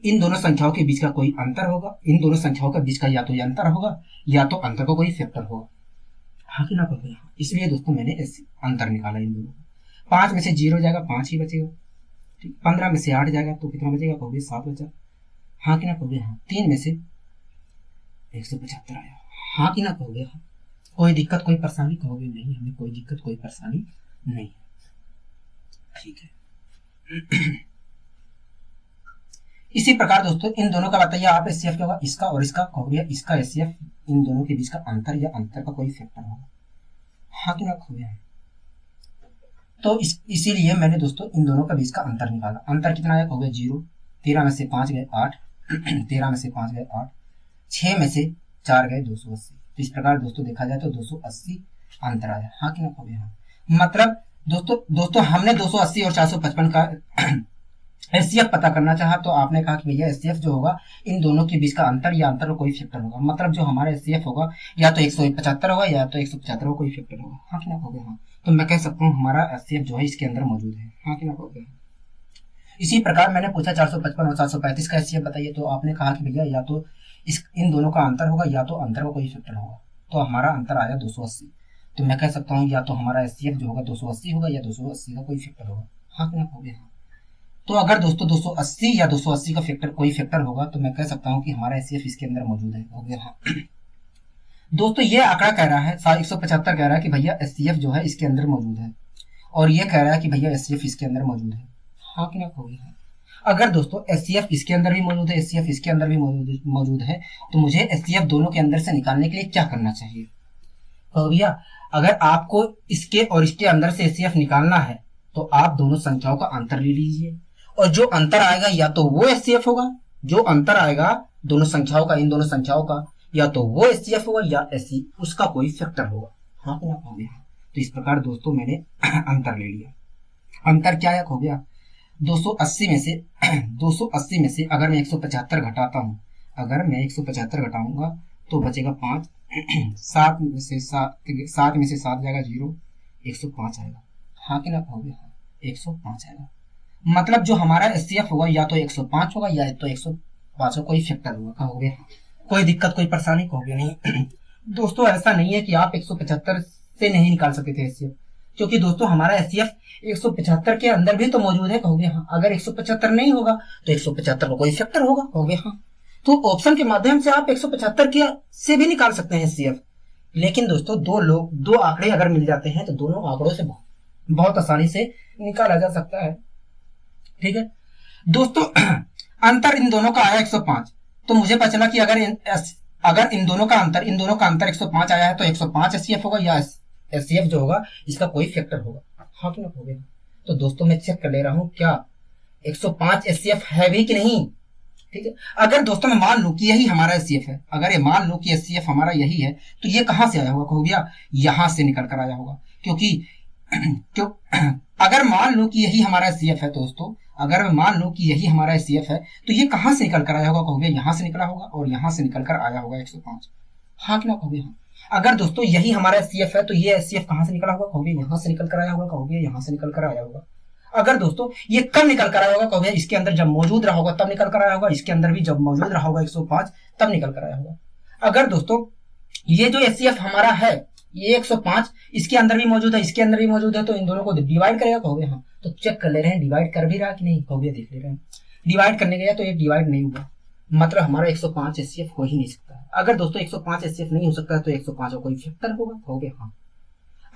इन दोनों संख्याओं के बीच का कोई अंतर होगा, इन दोनों संख्याओं के बीच का या तो ये अंतर होगा या तो अंतर का कोई फैक्टर होगा, हाँ कि ना, कहोगे हाँ। इसलिए दोस्तों मैंने अंतर निकाला इन दोनों का। 5 में से 0 जाएगा, 5 ही बचेगा, ठीक। 15 में से 8 जाएगा तो कितना बचेगा, कहोगे 7 बचा, हाँ कि ना, कहोगे हाँ। 3 में से 175 आया, हाँ कि ना, कहोगे हाँ। कोई दिक्कत कोई परेशानी, कहोगे नहीं हमें कोई दिक्कत कोई परेशानी नहीं, ठीक है। इसी प्रकार दोस्तों इन दोनों का बताइए आप एचसीएफ क्या होगा, इसका और इसका, कहोगे इसका एचसीएफ, इन दोनों के बीच का अंतर या अंतर का कोई फैक्टर होगा, हाँ कि ना, कहोगे हाँ। तो इसीलिए मैंने दोस्तों इन दोनों का बीच का अंतर निकाला। अंतर कितना आया, कहोगे 0। 13 में से 5 गए 8, 13 में से 5 गए 8, 6 में से 4 गए 280। तो इस प्रकार दोस्तों देखा जाए तो 280 अंतर आया, हाँ कि ना, कहोगे हाँ। मतलब दोस्तों हमने 280 और 455 का एचसीएफ पता करना चाहा, तो आपने कहा कि भैया एचसीएफ जो होगा इन दोनों के बीच का अंतर या अंतर का कोई फैक्टर होगा, मतलब जो हमारा एचसीएफ होगा या तो 175 होगा या तो 175 का कोई फैक्टर होगा, हाँ कि ना, कहोगे हाँ। तो मैं कह सकता हूँ हमारा एचसीएफ जो है इसके अंदर मौजूद है, हाँ कि ना, कहोगे हाँ। इसी प्रकार मैंने पूछा 455 और 735 का एचसीएफ बताइए, तो आपने कहा कि भैया या तो इन दोनों का अंतर होगा या तो अंतर का कोई फैक्टर होगा, तो हमारा अंतर आया 280। तो मैं कह सकता हूँ या तो हमारा एचसीएफ जो होगा 280 होगा या 280 का कोई फैक्टर होगा, हाँ कि ना, कहोगे हाँ। तो अगर दोस्तों 280 या 280 का फैक्टर कोई फैक्टर होगा तो मैं कह सकता हूँ कि हमारा एचसीएफ इसके अंदर मौजूद है, कहोगे हाँ। दोस्तों ये आंकड़ा कह रहा है 175 कह रहा है कि भैया एचसीएफ जो है इसके अंदर मौजूद है, और ये कह रहा है कि भैया एचसीएफ इसके अंदर मौजूद है, हाँ कि ना, कहोगे हाँ। अगर दोस्तों एचसीएफ इसके अंदर भी मौजूद है, एचसीएफ इसके अंदर भी मौजूद है, तो मुझे एचसीएफ दोनों के अंदर से निकालने के लिए क्या करना चाहिए, तो भैया अगर आपको इसके और इसके अंदर से एचसीएफ निकालना है तो आप दोनों संख्याओं का अंतर ले लीजिए, और जो अंतर आएगा या तो वो एचसीएफ होगा, जो अंतर आएगा दोनों संख्याओं का, इन दोनों संख्याओं का, या तो वो एचसीएफ होगा या उसका कोई फैक्टर होगा, हाँ कि ना, कहोगे हाँ। तो इस प्रकार दोस्तों मैंने अंतर ले लिया। अंतर क्या है, कहोगे 280 में से 280 में से अगर मैं 175 घटाता हूँ, अगर मैं 175 घटाऊंगा तो बचेगा 5, 7 में से 7 जाएगा 0, 105 आएगा, हाँ कि ना, कहोगे हाँ, 105 आएगा। मतलब जो हमारा एचसीएफ होगा या तो 105 होगा या तो 105 का कोई फैक्टर होगा, कहोगे हाँ। कोई दिक्कत कोई परेशानी, कहोगे नहीं। दोस्तों ऐसा नहीं है कि आप 175 से नहीं निकाल सकते थे एचसीएफ, क्योंकि दोस्तों हमारा एचसीएफ 175 के अंदर भी तो मौजूद है, कहोगे हाँ। अगर 175 नहीं होगा तो 175 का कोई फैक्टर होगा, कहोगे हाँ। तो ऑप्शन के माध्यम से आप 175 के से भी निकाल सकते हैं एचसीएफ। लेकिन दोस्तों दो आंकड़े अगर मिल जाते हैं तो दोनों आंकड़ों से बहुत आसानी से निकाला जा सकता है, ठीक है दोस्तों। अंतर इन दोनों का आया 105, तो मुझे पता चला कि अगर इन दोनों का अंतर 105 आया है तो 105 एचसीएफ होगा या एचसीएफ जो होगा इसका कोई फैक्टर होगा, हाँ कि ना, कहोगे। तो दोस्तों मैं चेक कर ले रहा हूं क्या 105 एचसीएफ है भी कि नहीं, ठीक है। अगर दोस्तों मैं मान लूं कि यही हमारा एचसीएफ है, अगर ये मान लूं कि एचसीएफ हमारा यही है, तो ये कहां से आया होगा, कहोगे यहां से निकल कर आया होगा, क्योंकि अगर मान लूं कि यही हमारा एचसीएफ है दोस्तों, अगर मैं मान लूं कि यही हमारा एचसीएफ है तो ये कहां से निकल कर आया होगा, कहोगे यहां से निकला होगा और यहां से निकल कर आया होगा 105, हाँ कि ना, कहोगे हाँ। अगर दोस्तों यही हमारा एचसीएफ है तो ये एचसीएफ कहां से निकला होगा, कहोगे यहां से निकल कर आया होगा, कहोगे यहां से निकल कर आया होगा। अगर दोस्तों ये कब निकल कर आया होगा, कहोगे इसके अंदर जब मौजूद रहा होगा तब निकल कर आया होगा, इसके अंदर भी जब मौजूद रहा होगा 105 तब निकल कर आया होगा। अगर दोस्तों ये जो एचसीएफ हमारा है ये 105 इसके अंदर भी मौजूद है, इसके अंदर भी मौजूद है, तो इन दोनों को डिवाइड करेगा, कहोगे हाँ, तो चेक कर ले रहे हैं डिवाइड कर भी रहा कि नहीं, कहोगे देख ले रहे हैं। डिवाइड करने गया तो ये डिवाइड नहीं हुआ, मतलब हमारा 105 एचसीएफ हो ही नहीं सकता है। अगर दोस्तों 105 एचसीएफ नहीं हो सकता है तो 105 का कोई फैक्टर होगा, कहोगे हाँ।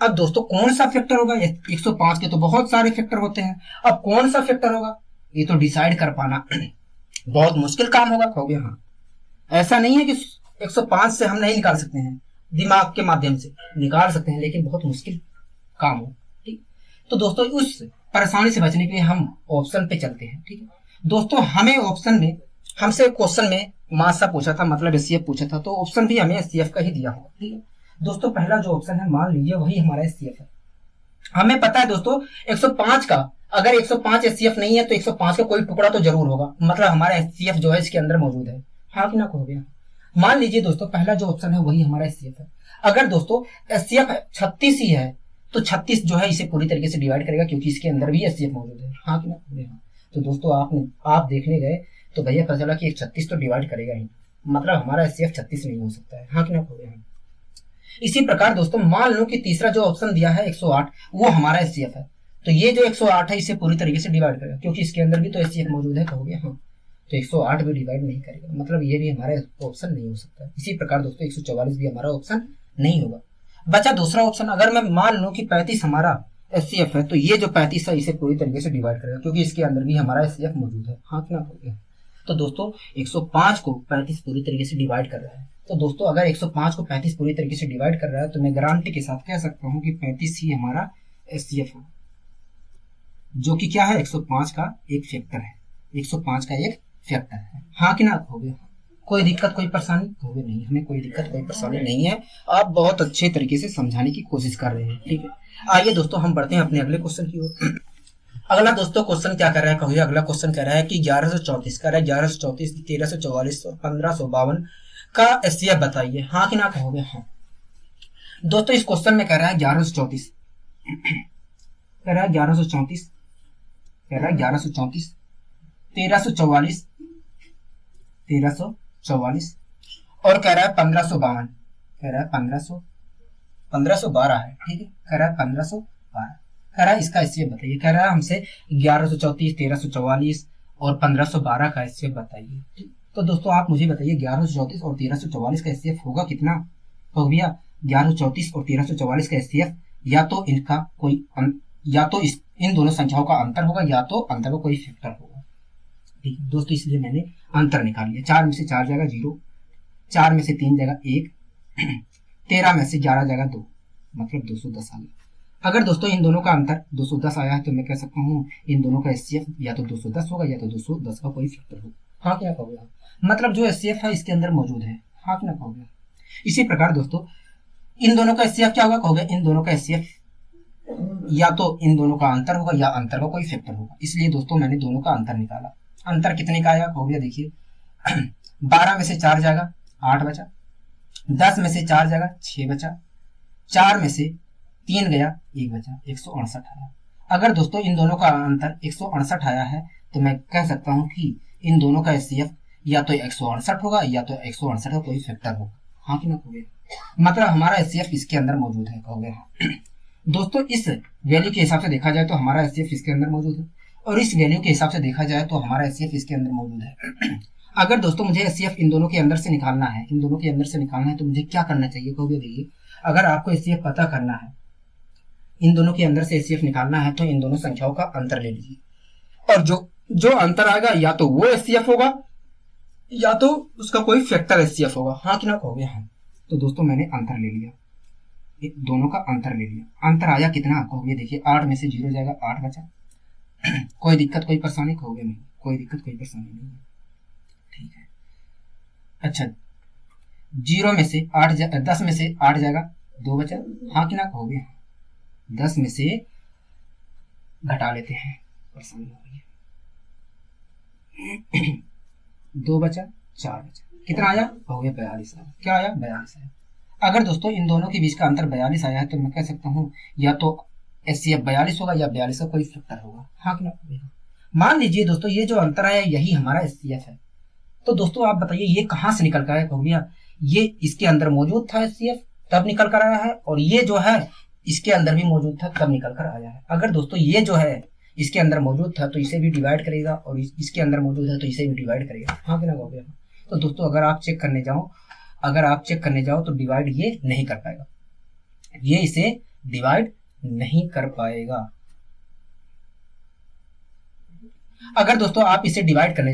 अब दोस्तों कौन सा फैक्टर होगा, 105 के तो बहुत सारे फैक्टर होते हैं, अब कौन सा फैक्टर होगा ये तो डिसाइड कर पाना बहुत मुश्किल काम होगा, कहोगे हाँ। ऐसा नहीं है कि 105 से हम नहीं निकाल सकते हैं, दिमाग के माध्यम से निकाल सकते हैं, लेकिन बहुत मुश्किल काम हो, ठीक। तो दोस्तों उस परेशानी से बचने के लिए हम ऑप्शन पे चलते हैं, ठीक है। दोस्तों हमें ऑप्शन में हमसे क्वेश्चन में मास सा पूछा था, मतलब एचसीएफ पूछा था, तो ऑप्शन भी हमें एचसीएफ का ही दिया होगा, ठीक है। दोस्तों पहला जो ऑप्शन है मान लीजिए वही हमारा एचसीएफ है। हमें पता है दोस्तों 105 का, अगर 105 एचसीएफ नहीं है तो 105 का कोई टुकड़ा तो जरूर होगा, मतलब हमारा एचसीएफ जो है इसके अंदर मौजूद है, हाँ कि ना कहोगे। मान लीजिए दोस्तों पहला जो ऑप्शन है वही हमारा एचसीएफ है। अगर दोस्तों एचसीएफ 36 ही है तो 36 जो है इसे पूरी तरीके से डिवाइड करेगा, क्योंकि इसके अंदर भी एचसीएफ मौजूद है, हाँ कि ना कहोगे हाँ। तो दोस्तों आप देखने गए तो भैया पता चला कि 36 तो डिवाइड करेगा ही, मतलब हमारा एचसीएफ 36 नहीं हो सकता है, हाँ कि ना कहोगे हाँ। इसी प्रकार दोस्तों मान लो कि तीसरा जो ऑप्शन दिया है 108 वो हमारा एचसीएफ है, तो ये जो 108 है इसे पूरी तरीके से डिवाइड करेगा, क्योंकि इसके अंदर भी तो एचसीएफ मौजूद है, कहोगे हाँ। तो 108 भी डिवाइड नहीं करेगा, मतलब ये भी हमारा ऑप्शन नहीं हो सकता। इसी प्रकार दोस्तों 144 भी हमारा ऑप्शन नहीं होगा। बचा दूसरा ऑप्शन, अगर मैं मान लूं कि 35 हमारा एचसीएफ है तो ये जो 35 है इसे पूरी तरीके से डिवाइड करेगा, क्योंकि इसके अंदर भी हमारा एचसीएफ मौजूद है, हाँ कि ना कहोगे। तो दोस्तों 105 को 35 पूरी तरीके से डिवाइड कर रहा है, तो दोस्तों अगर 105 को 35 पूरी तरीके से डिवाइड कर रहा है तो मैं गारंटी के साथ कह सकता हूं कि 35 ही हमारा एचसीएफ है, जो कि क्या है 105 का एक फैक्टर है, 105 का एक फैक्टर है, हाँ कि ना कहोगे। कोई दिक्कत कोई परेशानी कहोगे नहीं, हमें कोई दिक्कत कोई परेशानी नहीं है, आप बहुत अच्छे तरीके से समझाने की कोशिश कर रहे हैं, ठीक है। आइए दोस्तों हम बढ़ते हैं अपने अगले क्वेश्चन की ओर। अगला दोस्तों क्वेश्चन क्या कर रहा है, कहोगे अगला क्वेश्चन कह रहा है कि 1134 कर रहा है, 1134, 1344 और 1552 का एचसीएफ बताइए, हाँ कि ना कहोगे हाँ। दोस्तों इस क्वेश्चन में कह रहा है 1134 कह रहा है 1134 कह रहा है 1134, 1344 1344 और कह रहा है 1552, कह रहा है 1512 है, ठीक है, कह रहा है 1512, कह रहा है इसका एचसीएफ बताइए। कह रहा है हमसे 1134, 1344 और 1512 का एचसीएफ बताइए। तो दोस्तों आप मुझे बताइए 1134 और 1344 का एचसीएफ होगा कितना, तो भैया 1134 और 1344 का एचसीएफ या तो इनका कोई या तो इन दोनों संख्याओं का अंतर होगा या तो अंतर का कोई फैक्टर होगा, ठीक है दोस्तों। इसलिए मैंने अंतर निकाल लिया, 4 में से 4 जाएगा 0, 4 में से 3 जाएगा 1, 13 में से 11 जाएगा 2, मतलब 210 आ गया। अगर दोस्तों इन दोनों का अंतर 210 आया है तो मैं कह सकता हूँ इन दोनों का एचसीएफ या तो 210 होगा या तो 210 का कोई फैक्टर होगा, हाँ क्या कहोगे, मतलब जो एचसीएफ है इसके अंदर मौजूद है, हाँ क्या कहोगे। इसी प्रकार दोस्तों इन दोनोगे एचसीएफ क्या होगा, कहोगे इन दोनों का एचसीएफ या तो इन दोनों का अंतर होगा या अंतर का कोई फैक्टर होगा, इसलिए दोस्तों मैंने दोनों का अंतर निकाला। अंतर कितने का आया कहोगे, देखिए 12 में से 4 जाएगा 8 बचा, 10 में से 4 जाएगा 6 बचा, 4 में से 3 गया 1 बचा, 168 आया। अगर दोस्तों इन दोनों का अंतर 168 आया है तो मैं कह सकता हूं कि इन दोनों का एचसीएफ या तो 168 होगा या तो 168 का कोई फैक्टर होगा, हाँ कि ना कहोगे, मतलब हमारा एचसीएफ इसके अंदर मौजूद है, कहोगे हाँ। दोस्तों इस वैल्यू के हिसाब से देखा जाए तो हमारा एचसीएफ इसके अंदर मौजूद है, और इस वैल्यू के हिसाब से देखा जाए तो हमारा एचसीएफ इसके अंदर मौजूद है। अगर दोस्तों मुझे एचसीएफ इन दोनों के अंदर से निकालना है, इन दोनों के अंदर से निकालना है तो मुझे क्या करना चाहिए, कहोगे देखिए अगर आपको एचसीएफ पता करना है, इन दोनों के अंदर से एचसीएफ निकालना है तो इन दोनों संख्याओं का अंतर ले लीजिए, और जो अंतर आएगा या तो वो एचसीएफ होगा या तो उसका कोई फैक्टर एचसीएफ होगा, हाँ कि ना कहोगे हाँ। तो दोस्तों मैंने अंतर ले लिया, दोनों का अंतर ले लिया, अंतर आया कितना कहोगे, देखिए 8 में से 0 जाएगा 8 बचा, कोई दिक्कत कोई परेशानी कहोगे नहीं, कोई दिक्कत कोई परेशानी नहीं है, ठीक है। अच्छा 0 में से 8 10 में से 8 जाएगा 2 बचा, हाँ कि ना कहोगे, 10 में से घटा लेते हैं, परेशानी हो गई, 2 बचा 4 बचा, कितना आया कहोगे 42 आया, क्या आया 42 आया। अगर दोस्तों इन दोनों के बीच का अंतर 42 आया है तो मैं कह सकता हूँ या तो एचसीएफ 42 होगा या 42 का कोई फैक्टर होगा, हाँ कि ना। मान लीजिए दोस्तों ये जो अंतर आया यही हमारा एचसीएफ है, तो दोस्तों आप बताइए ये कहाँ से निकल कर आया, कहोगे ये इसके अंदर मौजूद था एचसीएफ तब निकल कर आया है, और ये जो है इसके अंदर भी मौजूद था तब निकल कर आया है। अगर दोस्तों ये जो है इसके अंदर मौजूद था तो इसे भी डिवाइड करेगा, और इसके अंदर मौजूद है तो इसे भी डिवाइड करेगा। हाँ कि ना कहोगे? तो दोस्तों अगर आप चेक करने जाओ तो डिवाइड ये नहीं कर पाएगा, ये इसे डिवाइड नहीं कर पाएगा। अगर दोस्तों आप इसे डिवाइड करने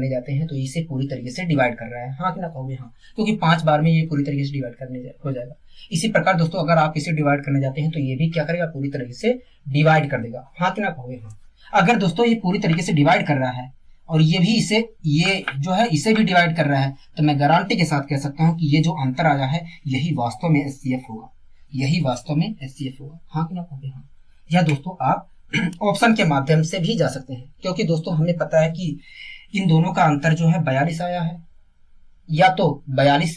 जाते हैं तो इसे पूरी तरीके से डिवाइड कर रहा है। हाँ कि ना कहोगे? हाँ, क्योंकि 5 बार में ये पूरी तरीके से डिवाइड हो जाएगा। इसी प्रकार दोस्तों अगर आप इसे डिवाइड करने जाते हैं तो ये भी क्या करेगा, पूरी तरीके से डिवाइड कर देगा। हाँ कि ना कहोगे? हाँ। अगर दोस्तों ये पूरी तरीके से डिवाइड कर रहा है और ये भी इसे भी डिवाइड कर रहा है, तो मैं गारंटी के साथ कह सकता हूँ कि ये जो अंतर आया है यही वास्तव में HCF होगा, हाँ कि ना कहोगे? हाँ। या दोस्तों आप ऑप्शन के माध्यम से भी जा सकते हैं, क्योंकि दोस्तों हमें पता है कि इन दोनों का अंतर जो है 42 आया है, या तो 42,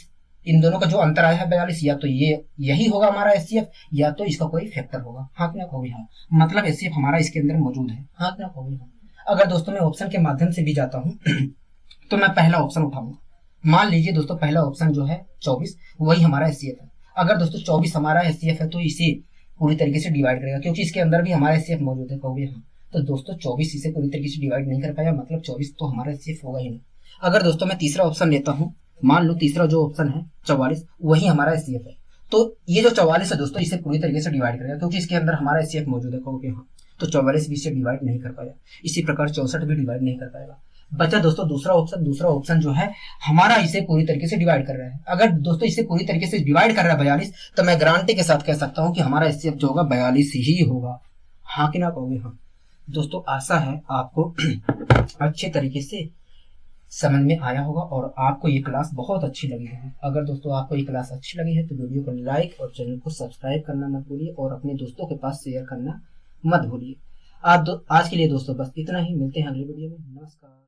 इन दोनों का जो अंतर आया है 42, या तो यही होगा हमारा HCF, या तो इसका कोई फैक्टर होगा। हाँ कि ना कहोगे? हाँ। मतलब HCF हमारा इसके अंदर मौजूद है। हाँ कि ना कहोगे? हाँ। अगर दोस्तों मैं ऑप्शन के माध्यम से भी जाता हूँ तो मैं पहला ऑप्शन उठाऊंगा। मान लीजिए दोस्तों पहला ऑप्शन जो है 24, वही हमारा HCF है। अगर दोस्तों 24 हमारा HCF है तो इसे पूरी तरीके से डिवाइड करेगा, क्योंकि इसके अंदर भी हमारा HCF मौजूद है। कहोगे? हाँ। तो दोस्तों 24 इसे पूरी तरीके से डिवाइड नहीं कर पाया, मतलब 24 तो हमारा HCF होगा ही नहीं। अगर दोस्तों मैं तीसरा ऑप्शन लेता हूँ, मान लो तीसरा जो ऑप्शन है 44, वही हमारा HCF है, तो ये जो 44 है दोस्तों इसे पूरी तरीके से डिवाइड करेगा, क्योंकि इसके अंदर हमारा HCF मौजूद है। कहोगे? हाँ। तो 44 भी इसे डिवाइड नहीं कर पाया। इसी प्रकार 64 भी डिवाइड नहीं कर पाएगा। बचा दोस्तों दूसरा ऑप्शन जो है हमारा इसे पूरी तरीके से डिवाइड कर रहा है। अगर दोस्तों इसे पूरी तरीके से डिवाइड कर रहा है 42, तो मैं गारंटी के साथ कह सकता हूं कि हमारा HCF जो होगा 42 ही होगा। हाँ कि ना कहोगे? हाँ। दोस्तों आशा है आपको अच्छे तरीके से समझ में आया होगा और आपको ये क्लास बहुत अच्छी लगी होगी। अगर दोस्तों आपको ये क्लास अच्छी लगी है तो वीडियो को लाइक और चैनल को सब्सक्राइब करना मत भूलिए, और अपने दोस्तों के पास शेयर करना मत भूलिए। आज के लिए दोस्तों बस इतना ही, मिलते हैं अगले वीडियो में। नमस्कार।